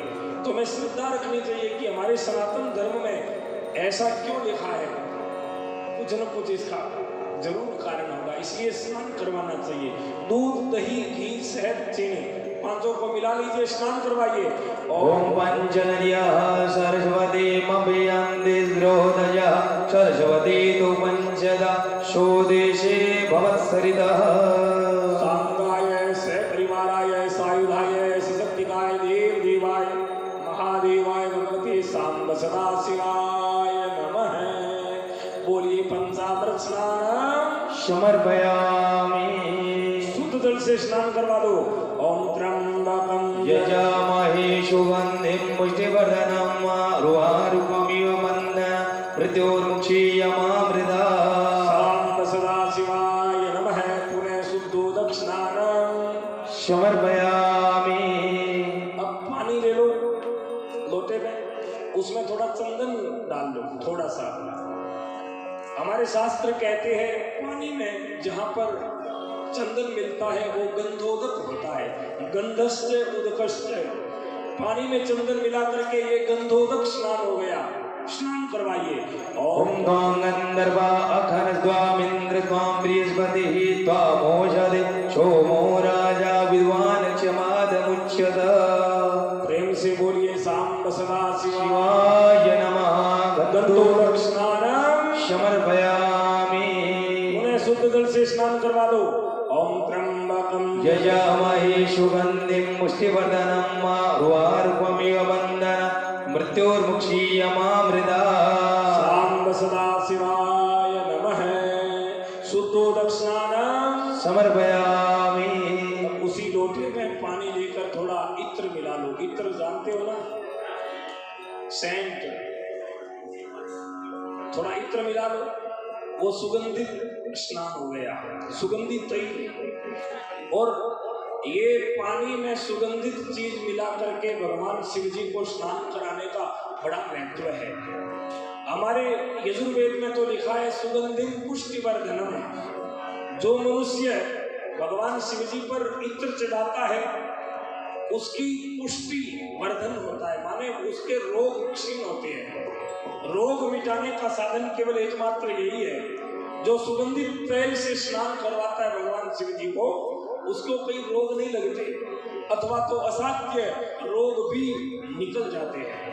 तो हमें श्रद्धा रखनी चाहिए कि हमारे सनातन धर्म में ऐसा क्यों लिखा है, कुछ न कुछ इसका जरूर कारण होगा, इसलिए स्नान करवाना चाहिए। दूध, दही, घी, शहद, चीनी पांचों को मिला लीजिए, स्नान करवाइए। ओम पंचनर्यः सरस्वती मभ्यन्तिद्रोदयः सरस्वती तु पंचदा शोदेशे भवत्सरितः। सांगाय से परिवाराय सायुधाय सशक्तिकाय देव देवाय महादेवाय भगवती सांब सदा शिवाय नमः। बोलिए पंचामृत स्नान समर्पयामि। शुद्ध जल से स्नान करवा दो। ओम त्र्यंबकं यजामहे सुगंधिं पुष्टिवर्धनम् उर्वारुकमिव बन्धनान् मृत्योर्मुक्षीयमामृतात्। सांब सदा शिवाय नमः। पुनः शुद्धोदक्षिणान् समर्पयामि। अब पानी ले लो लोटे में, उसमें थोड़ा चंदन डाल लो, थोड़ा सा। हमारे शास्त्र कहते हैं पानी में जहां पर चंदन मिलता है वो गंधोदक होता है। गंधश्च उदकश्च। पानी में चंदन मिला करके ये गंधोदक स्नान हो गया। स्नान करवाइए। ओम त्वां गंधर्वा अखनस्त्वामिन्द्र त्वां बृहस्पतिः त्वामोषधि सोमो राजा विद्वान् क्षमादमुच्यत। प्रेम से बोलिए सांब सदा शिवाय नमः। गंधोदक स्नान समर्पयामि। उन्हें शुद्ध जल से स्नान करवा दो। ओम त्र्यंबकं यजामहे सुगंधिं पुष्टिवर्धनम् उर्वारुकमिव बन्धनान् मृत्योर्मुक्षीयमामृतात्। सांब सदा शिवाय नमः। शुद्धोदक्षिणान् समर्पयामि। उसी लोटे में पानी लेकर थोड़ा इत्र मिला लो। इत्र जानते हो ना, सेंट। थोड़ा इत्र मिला लो, वो सुगंधित स्नान हो गया, सुगंधित तैल। और ये पानी में सुगंधित चीज मिला करके भगवान शिव जी को स्नान कराने का बड़ा महत्व है। हमारे यजुर्वेद में तो लिखा है सुगंधिम पुष्टिवर्धनम। जो मनुष्य भगवान शिव जी पर इत्र चढ़ाता है उसकी पुष्टि वर्धन होता है, माने उसके रोग क्षीण होते हैं। रोग मिटाने का साधन केवल एकमात्र यही है। जो सुगंधित तैल से स्नान करवाता है भगवान शिव जी को, उसको कोई रोग नहीं लगते, अथवा तो असाध्य रोग भी निकल जाते हैं।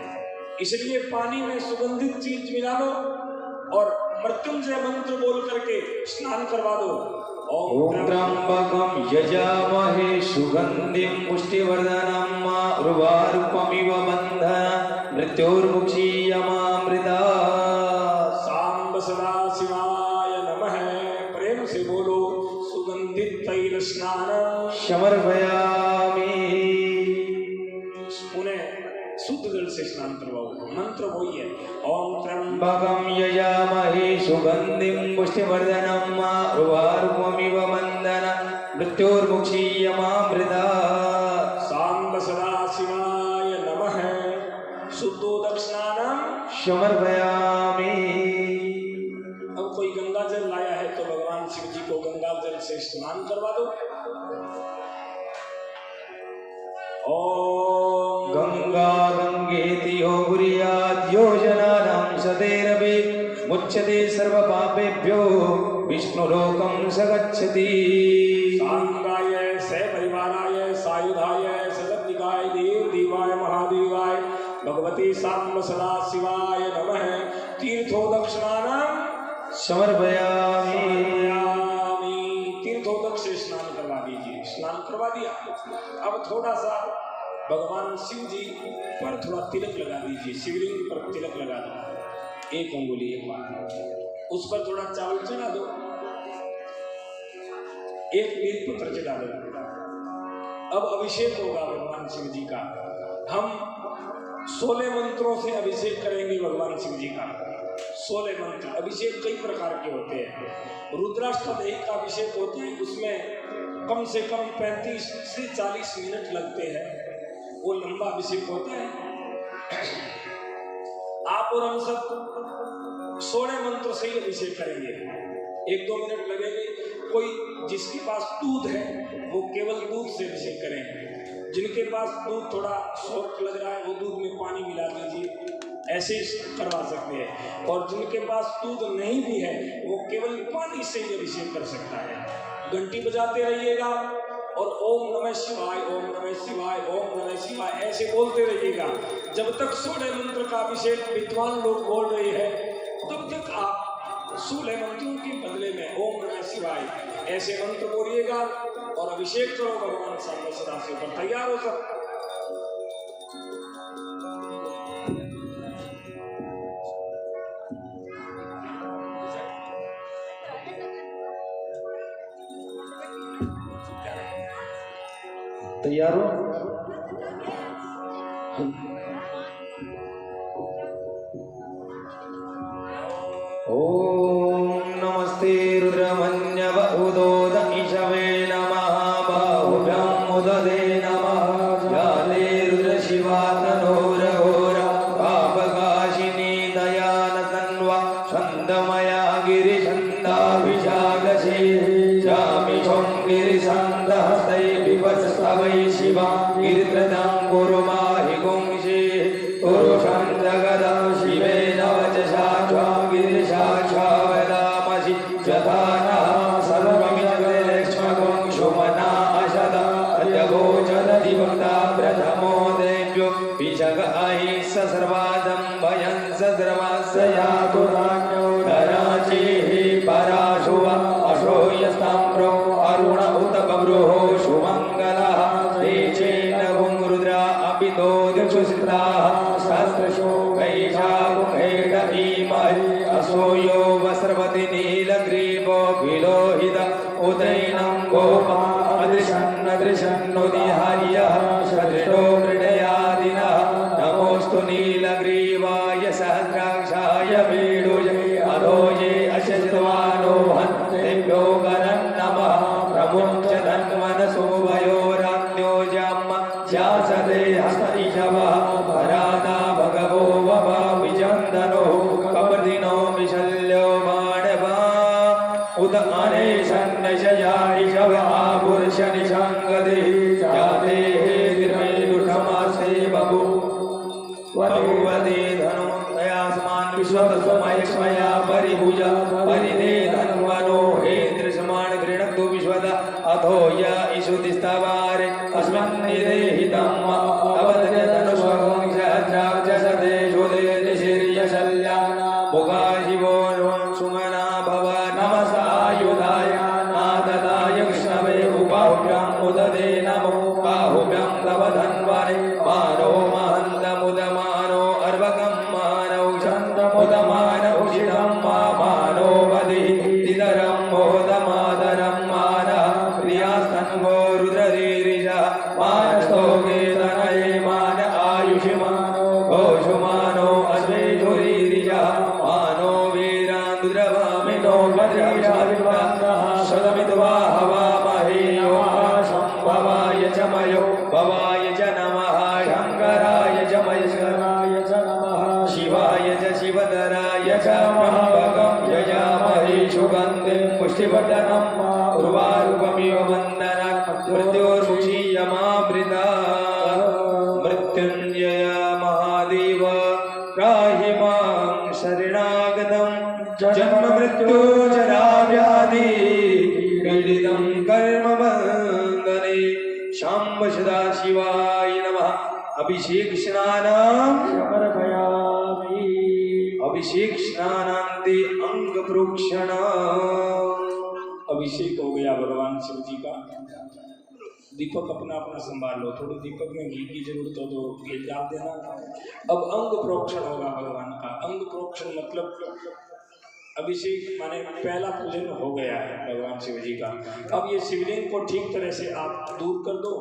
इसलिए पानी में सुगंधित चीज मिला लो और मृत्युंजय मंत्र बोल करके स्नान करवा दो। ओम त्र्यंबकं यजामहे सुगंधिं पुष्टिवर्धनम् उर्वारुकमिव बन्धनान् मृत्योर्मुक्षीयमामृतात्। सांब सदा शिवाय नमः। प्रेम से बोलो सुगंधित तैल स्नान समर्पयामि। पुनः शुद्ध जल से स्नान करवाओ। मंत्र वही है, ओम त्र्यंबकं यजामहे सुगंधिं पुष्टिवर्धनम् उर्वारुकमिव बन्धनान् मृत्योर्मुक्षीयमामृतात्। सांब सदा शिवाय नमः। शुद्धोदक्षिणान् समर्पयामि। अब कोई गंगा जल लाया है तो भगवान शिव जी को गंगा जल से स्नान करवा दो। ओम गंगा गंगेति यो कुर्यात् योजनानां सतेरपि मुच्यते सर्वपापेभ्यो विष्णुलोकं स गच्छति। सांगाय से परिवाराय सायुधाय सशक्तिकाय देव देवाय महादेवाय भगवती सांब सदा शिवाय नमः। तीर्थोदक्षिणान् समर्पयामि। से स्नान करवा दीजिए। स्नान करवा दिया, अब थोड़ा सा भगवान शिव जी पर थोड़ा तिलक लगा दीजिए। शिवलिंग पर तिलक लगा दो, 1 अंगुली, एक बार उस पर थोड़ा चावल चढ़ा दो, 1 बेल पत्र चढ़ा दो। अब अभिषेक होगा भगवान शिव जी का। हम 16 मंत्रों से अभिषेक करेंगे भगवान शिव जी का। 16 मंत्र। अभिषेक कई प्रकार के होते हैं। रुद्राष्टक का अभिषेक होता है, उसमें कम से कम 35 से 40 मिनट लगते हैं, वो लंबा अभिषेक होता है। आप और हम सब 16 मंत्र से ही अभिषेक करेंगे, 1-2 मिनट लगेंगे। कोई जिसके पास दूध है वो केवल दूध से अभिषेक करें, जिनके पास दूध थोड़ा शॉर्ट लग रहा है वो दूध में पानी मिला दीजिए, ऐसे करवा सकते हैं। और जिनके पास दूध नहीं भी है वो केवल पानी से ही अभिषेक कर सकता है। घंटी बजाते रहिएगा और ओम नमः शिवाय, ओम नमः शिवाय, ओम नमः शिवाय ऐसे बोलते रहिएगा। जब तक 16 मंत्र का अभिषेक विद्वान लोग बोल रहे हैं तब तक आप 16 मंत्रों के बदले में ओम नमः शिवाय ऐसे मंत्र बोलिएगा और अभिषेक करो भगवान सामने सदाशिव पर। तैयार हो सब? तैयार हो? ओम नमस्ते रुद्रमन्यव उदोद ईशवे नमः बाहुभ्यां उददे नमः जाले रुद्र शिवा तनोरघोर पापकाशिनी दयान तन्वा छन्दमया गिरिछन्दाभिषागसे जामि शं गिरिछन्दहस्तै विवत्सवै शिवा गिरित्रदं गुरुमाहि गुंषे पुरुषं जगदं शिवेन वचसा गिरिशाक्षा वदामसि यथा नः सर्वमिदग्निलक्ष्मकं शुमना अशद अद्यभोजनदिवक्ता प्रथमो देव्यो विशग अहिंस सर्वादं भयं सर्वस्य यातु राज्ञो धराचिः पराशुव अशो यस्ताम्रो अरुण उत बभ्रुः सुमङ्गलः तेचेन गुं रुद्रा अपि तो दिक्षुसिताः सहस्रशो वैशाखुखेट इमहि असोयो वस्रवति नीलग्रीवो विलोहित उदैनं गोपा अदृशन्नुदिहार्यः सदृशो मृडयादिनः नमोऽस्तु नीलग्रीवाय सहस्राक्षाय वेणुजे अधोजे अशस्त्वानो हन्तेभ्यो करं नमः प्रमुञ्च धन्वनसो वयोरान्योजम् ध्यासते हस्त इषवः परादा भगवो वभ विचन्दनो कपर्दिनो विशल्यो माणवा उद अनेशन्नशयारिषव आपुरुषनिषङ्गदे जाते निर्मेलुषमासे बभू वधूवते धनुर्धयासमान् विश्वतस्मयक्ष्मया परिभुजा परिदे धन्वनो हेन्द्रसमान् गृणक्तु विश्वद अथो य इषुतिस्तवारे अस्मन्निदेहितम् अवधृतनुष्वगं सहस्राक्षसते शुदेर्निशिर्यशल्याना मुगा शिवो सुमना भव नमसायुधाय नाददाय कृष्णवे उपाभ्यां उददे नमो बाहुभ्यां तव धन्वने मानो महन्तमुदमानो अर्वकं मानौ छन्दमुदमान उषितं मानो वदिः निदरं मोदमादरं मानः प्रियास्तन्वो रुद्ररीरिषः मानस्तोके तनये मान आयुषिमानो घोषुमानो अश्वेषुरीरिषः मानो वीरान्दुद्रवामिनो वज्रविषाविन्दः शतमित्वा हवामहे शम्भवाय च मयो भवाय च नमः शङ्कराय च महेश्वराय च नमः शिवाय च शिवधराय च त्र्यम्बकं यजामहे सुगन्धिं पुष्टिवर्धनं उर्वारुकमिव वन्दनं मृत्योर्मुक्षीयमामृता मृत्युञ्जय महादेव त्राहि मां शरणागतं जन्म मृत्यु जरा व्याधि पीडितं कर्मबन्धने शाम्ब सदाशिवाय नमः। अभिषेक स्नानं समर्पयामि। अभिषेक स्नानान्ते अंग प्रोक्षण। अभिषेक हो गया भगवान शिव जी का। दीपक अपना अपना संभाल लो, थोड़ी दीपक में घी की जरूरत हो तो ये डाल देना। अब अंग प्रोक्षण होगा भगवान का। अंग प्रोक्षण मतलब अभिषेक माने पहला पूजन हो गया है भगवान शिव जी का। अब ये शिवलिंग को ठीक तरह से आप दूर कर दो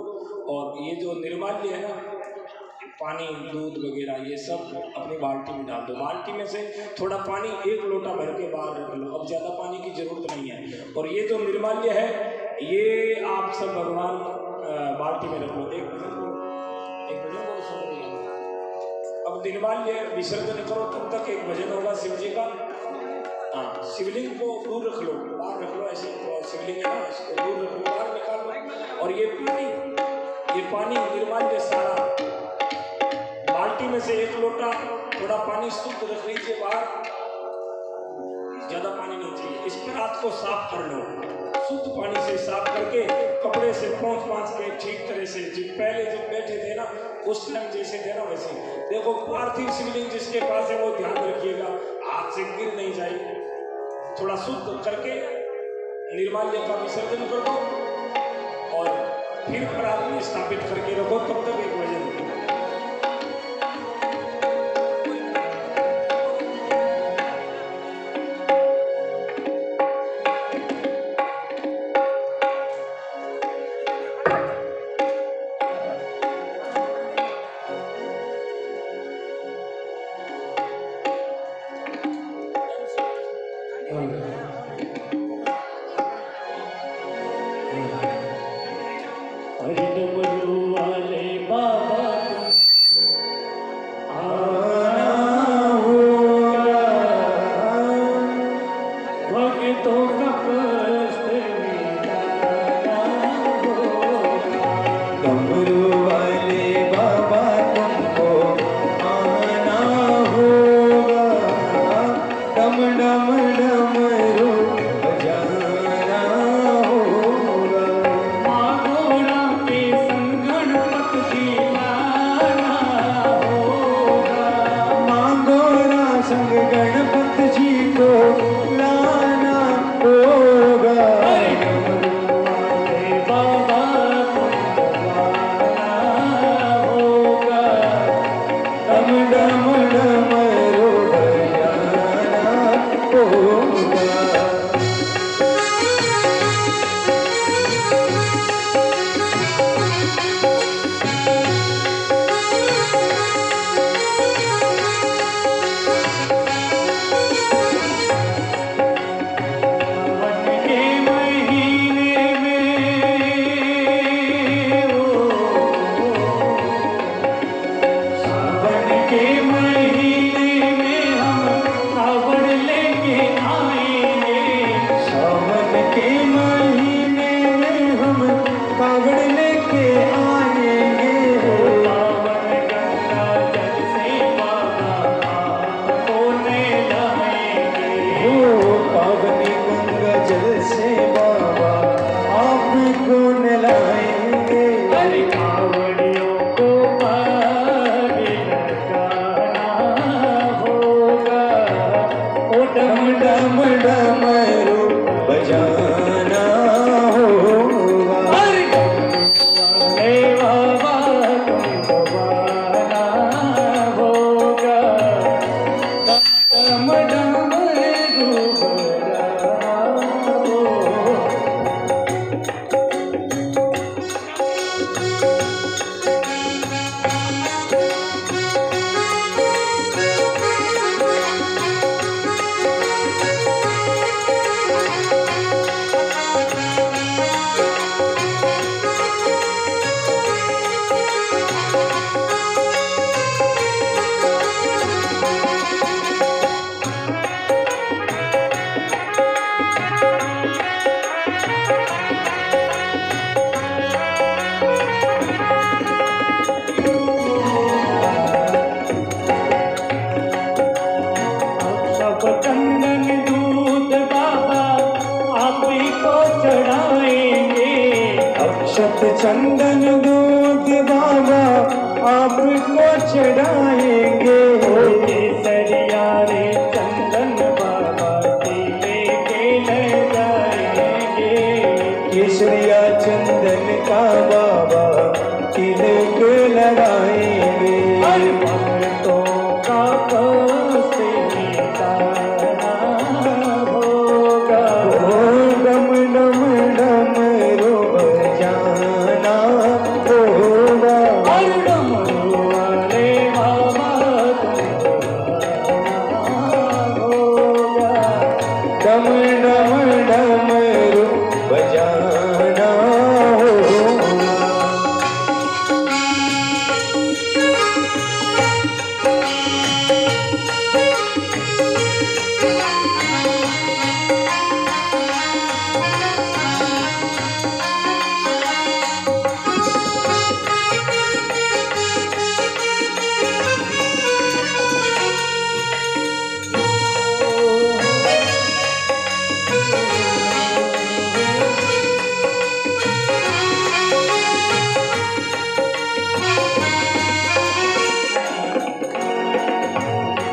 और ये जो निर्माल्य है ना, पानी दूध वगैरह ये सब अपनी बाल्टी में डाल दो। बाल्टी में से थोड़ा पानी 1 लोटा भर के बाहर रख लो, अब ज़्यादा पानी की जरूरत नहीं है। और ये जो निर्माल्य है ये आप सब भगवान बाल्टी में रख लो। एक भजन बोलो सुन लिया। अब निर्माल्य विसर्जन करो, तब तक एक भजन होगा शिव जी का। हाँ, शिवलिंग को दूर रख लो, बाहर रख लो, ऐसे शिवलिंग है ना, इसको दूर रख लो, बाहर निकाल लो। और ये पानी निर्माल्य सारा बाल्टी में से 1 लोटा थोड़ा पानी शुद्ध रख लीजिए बाहर, ज्यादा पानी नहीं चाहिए। इस पर हाथ को साफ कर लो, शुद्ध पानी से साफ करके कपड़े से पोंछ के ठीक तरह से पहले जब बैठे थे ना उस टाइम जैसे थे ना वैसे। देखो पार्थिव शिवलिंग जिसके पास है वो ध्यान रखिएगा हाथ से गिर नहीं जाए। थोड़ा शुद्ध करके निर्माल्य का विसर्जन कर दो और फिर प्रात में स्थापित करके रखो, तब तक एक भजन। चंदन दूध बाबा आपको चढ़ाएंगे। केसरिया रे चंदन बाबा के लेके ले जाएंगे।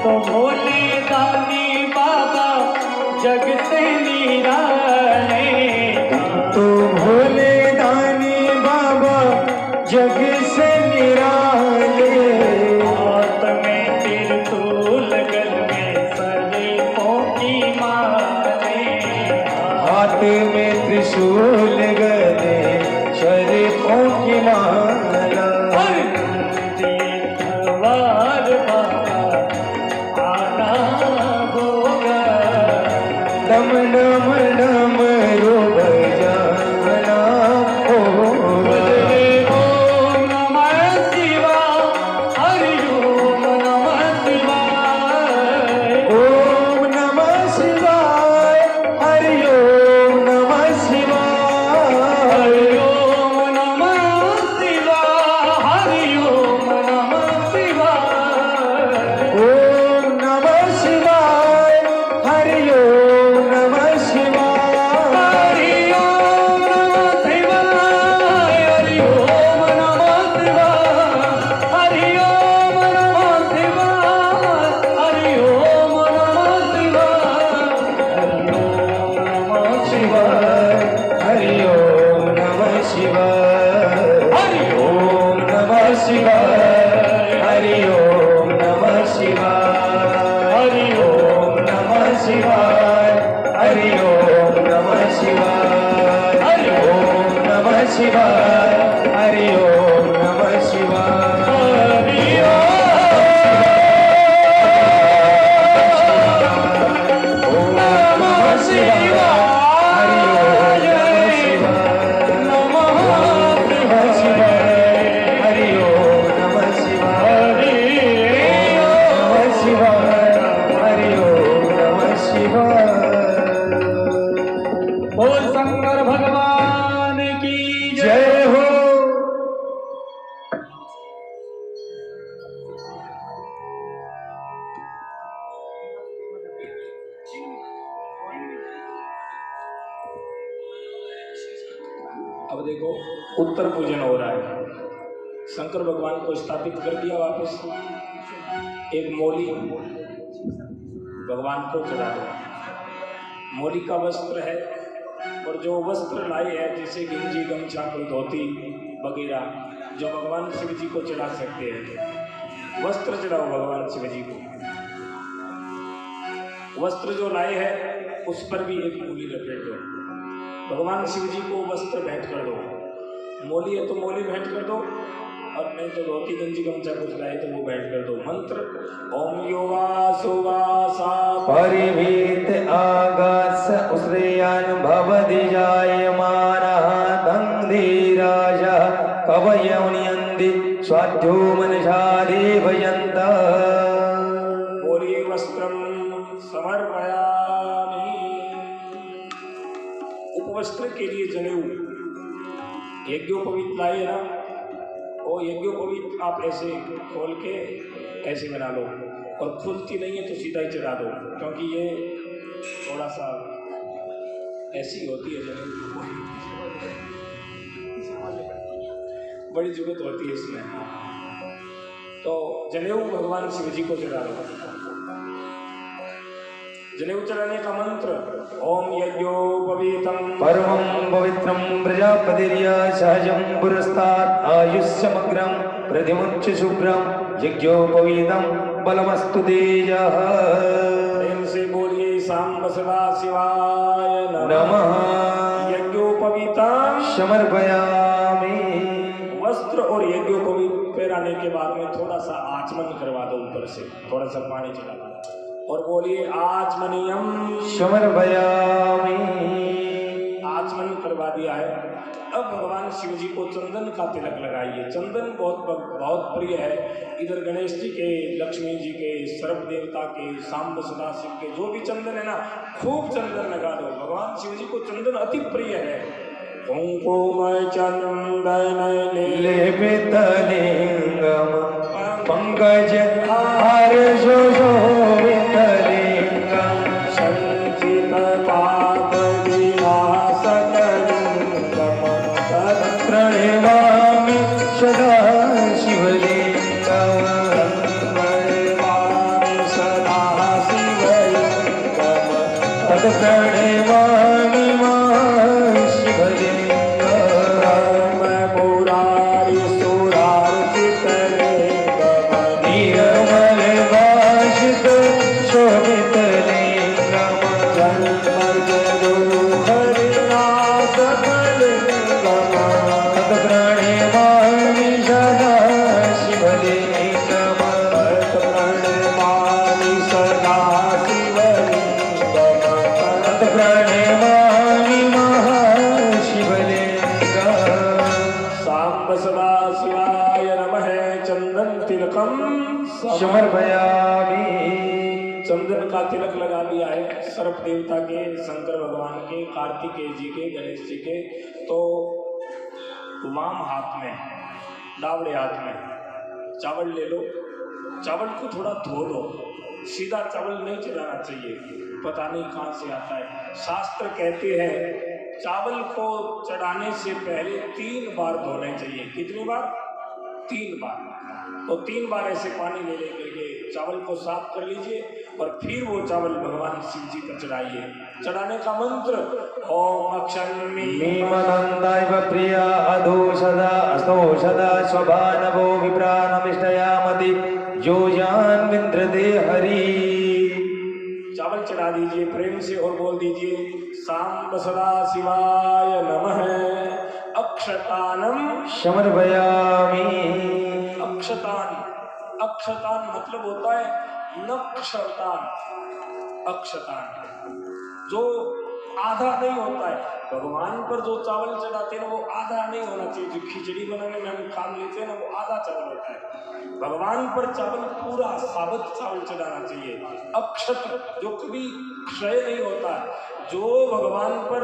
तो भोले दानी बाबा जग से निराले, तो भोले दानी बाबा जग से निराले। हाथ में त्रिशूल गल में सर्पों की माले, हाथ में त्रिशूल गले सर्पों की माला। तीर्थवार बाबा आना होगा, डम डम डम रूप जाना होगा। ओम नमः शिवाय, हरि ओम नमः शिवाय, ओम नमः शिवाय, हरि ओम नमः शिवाय, हरि ओम नमः शिवाय, हरि ओम नमः शिवाय, ओम नमः शिवाय, हरि ओम नमः शिवाय, हरि ओम नमः शिवाय, हरि ओम नमः शिवाय, हरि ओम नमः शिवाय, हरि ओम नमः शिवाय, हरि ओम नमः शिवाय, हरि ओम नमः शिवाय, हरि ओम नमः शिवाय, हरि ओम नमः शिवाय, हरि ओम नमः शिवाय, हरि ओम नमः शिवाय, हरि ओम नमः शिवाय, हरि ओम नमः शिवाय, हरि ओम नमः शिवाय, हरि ओम नमः शिवाय। बोल शंकर भगवान की जय हो। अब देखो उत्तर पूजन हो रहा है, शंकर भगवान को स्थापित कर दिया वापस। एक मौली भगवान को चढ़ा दो। मौली का वस्त्र है, और जो वस्त्र लाए हैं जैसे गंजी गमछा कोई धोती वगैरह जो भगवान शिव जी को चढ़ा सकते हैं, वस्त्र चढ़ाओ भगवान शिव जी को। वस्त्र जो लाए हैं उस पर भी एक मूली लपेट दो। भगवान शिव जी को वस्त्र भेंट कर दो। मौली है तो मौली भेंट कर दो, और नहीं तो धोती गंजी गमछा कुछ लाए तो वो भेंट कर दो। मंत्र ओम योगा सुवासा परिभीत आगास उश्रेयान भवति जायमानः दन्धीराज कवयमुनियन्ति स्वाध्यो मनसा देवयन्ता। बोलिए वस्त्रम समर्पयामि। उपवस्त्र के लिए जनेऊ यज्ञोपवीत लाए ना, वो यज्ञोपवीत आप ऐसे खोल के ऐसे बना लो, और खुलती नहीं है तो सीधा ही चढ़ा दो, क्योंकि ये थोड़ा सा ऐसी होती है जनेऊ, बड़ी जरूरत होती है इसमें। तो जनेऊ भगवान शिव जी को चढ़ा दो। जनेऊ चढ़ाने का मंत्र ओम यज्ञोपवीतम परमं पवित्रं प्रजापतिर्या सहजं पुरस्तात् आयुष्यमग्रं प्रतिमुच्च शुभ्रं यज्ञोपवीतं बलमस्तु तेजः। प्रेम से बोलिए सांब सदा शिवाय नमः। यज्ञोपवीतम समर्पयामि। वस्त्र और यज्ञोपवीत पहनाने के बाद में थोड़ा सा आचमन करवा दो, ऊपर से थोड़ा सा पानी चला दो, और बोलिए आचमनियम समर्पयामि। आचमन करवा दिया है। अब भगवान शिव जी को चंदन का तिलक लगाइए। चंदन बहुत प्रिय है। इधर गणेश जी के, लक्ष्मी जी के, सर्व देवता के, सांब सदाशिव के, जो भी चंदन है ना, खूब चंदन लगा दो। भगवान शिव जी को चंदन अति प्रिय है। कुंकुम चंदन लेपित लिंगम पंकज हार शोभित लिंगम संचित पाप विनाशक लिंगम प्रणमामि सदा शिवलिंगम प्रणमामि सदा प्रणमामि महर्षि भलिंग मुरारी सुरार्चितलिंगम् निर्मल भाषित शोभित लिंगम् जन्मजरो हरिनाथलिंगम् प्रणमामि सदा शिवलिंगम् प्रणमामि सदा शिवलिंगम् प्रणमामि महर्षिवलिंगम् सांब सदा शिवाय नमः चंदन तिलकम समर्पयामि चंदन का तिलक लगा दिया है सर्प देवता के, शंकर भगवान के, कार्तिकेय जी के, गणेश जी के। तो वाम हाथ में, दावड़े हाथ में चावल ले लो। चावल को थोड़ा धो लो। सीधा चावल नहीं चढ़ाना चाहिए, पता नहीं कहाँ से आता है। शास्त्र कहते हैं चावल को चढ़ाने से पहले 3 बार धोने चाहिए। कितनी बार? 3 बार। तो 3 बार ऐसे पानी ले लेकर के चावल को साफ कर लीजिए और फिर वो चावल भगवान शिव जी पर चढ़ाइए। चढ़ाने का मंत्र ओम अक्षम्मी मीमनन्दायव प्रिया अधोषदा अस्तोषदा स्वभानवो विप्राणमिष्टयामति योजान विन्द्रदे हरि। चावल चढ़ा दीजिए प्रेम से और बोल दीजिए सांब सदा शिवाय नमः अक्षतानम समर्पयामि। अक्षतान, अक्षतान मतलब होता है नक्षतान। अक्षतान जो आधा नहीं होता है। भगवान पर जो चावल चढ़ाते हैं ना वो आधा नहीं होना चाहिए। जो खिचड़ी बनाने में हम काम लेते हैं ना वो आधा चावल होता है। भगवान पर चावल पूरा साबुत चावल चढ़ाना चाहिए। अक्षत जो कभी क्षय नहीं होता, जो भगवान पर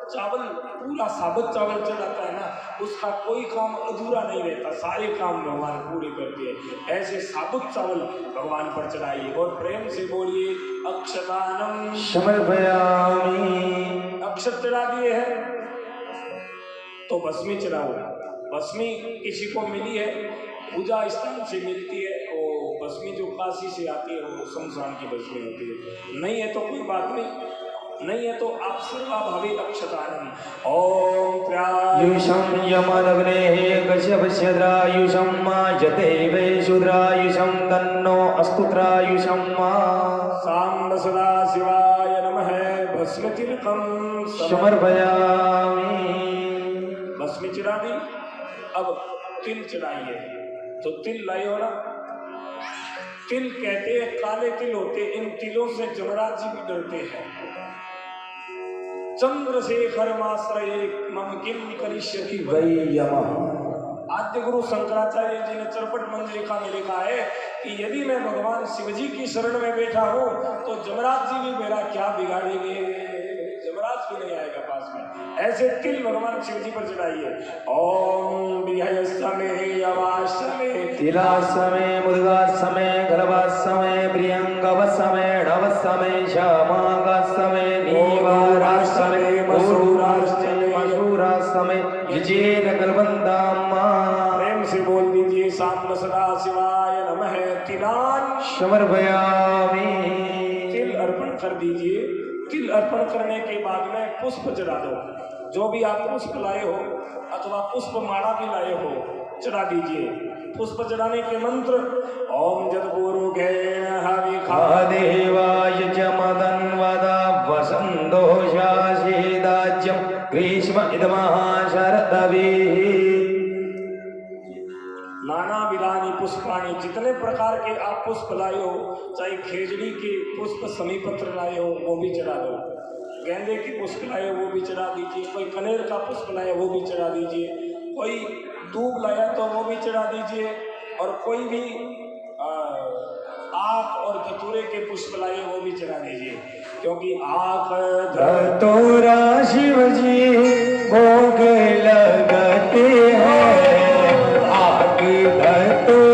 चावल पूरा साबुत चावल चढ़ाता है ना उसका कोई काम अधूरा नहीं रहता, सारे काम भगवान पूरे करते हैं। ऐसे साबुत चावल भगवान पर चढ़ाइए और प्रेम से बोलिए अक्षतानम समर्पयामि। अक्षत चढ़ा दिए हैं तो भस्मी चढ़ाओ। भस्मी किसी को मिली है, पूजा स्थान से मिलती है, वो भस्मी जो काशी से आती है वो शमशान की भस्मी होती है। नहीं है तो कोई बात नहीं है तो आप सर्वाभावी अक्षतानम ओम युषं यमदग्नेः कश्यपस्यद्रायुषं यते वै शूद्रायुषं तन्नो अस्तुत्रायुषं सांब सदा शिवाय नमः भस्म तिलकम समर्पयामि। भस्म चढ़ा दी। अब तिल चढ़ाइए। तो तिल लाए हो ना, तिल कहते हैं काले तिल होते, इन तिलों से जमराज जी भी डरते हैं। चंद्रशेखर माश्रये मम किम करिष्यति वै यमः। आद्य गुरु शंकराचार्य जी ने चरपट मंजलिका में लिखा है कि यदि मैं भगवान शिव जी की शरण में बैठा हूँ तो जमराज जी भी मेरा क्या बिगाड़ेंगे, जमराज भी नहीं आएगा पास में। ऐसे तिल भगवान शिव जी पर चढ़ाइए। ओम विहयसमे अवासमे तिलासमे मुद्गासमे गर्भासमे प्रियंगवसमे ढवसमे श्यामागासमे नीवारासमे मसूरासमे युजेन कल्पन्ताम्मा। प्रेम से बोल दीजिए सांब सदा शिवाय नमः तिलान समर्पयामि। तिल अर्पण कर दीजिए। तिल अर्पण करने के बाद में पुष्प चढ़ा दो। जो भी आप पुष्प लाए हो अथवा पुष्प माला भी लाए हो चढ़ा दीजिए। पुष्प चढ़ाने के मंत्र ओम जदपुरुघेन हविखा देवाय च मदन्वदा वसन्तोषासीदाज्यं ग्रीष्म इदमः शरदभिः। नाना विधानी पुष्पाणी, जितने प्रकार के आप पुष्प लाए हो, चाहे खेजड़ी के पुष्प समीपत्र लाए हो वो भी चढ़ा दो, गेंदे के पुष्प लाए वो भी चढ़ा दीजिए, कोई कनेर का पुष्प लाया वो भी चढ़ा दीजिए, कोई दूब लाया तो वो भी चढ़ा दीजिए, और कोई भी आख और धतूरे के पुष्प लाए वो भी चढ़ा दीजिए। क्योंकि आख धतूरा शिव जी भोग लगते हैं, आग धतूरा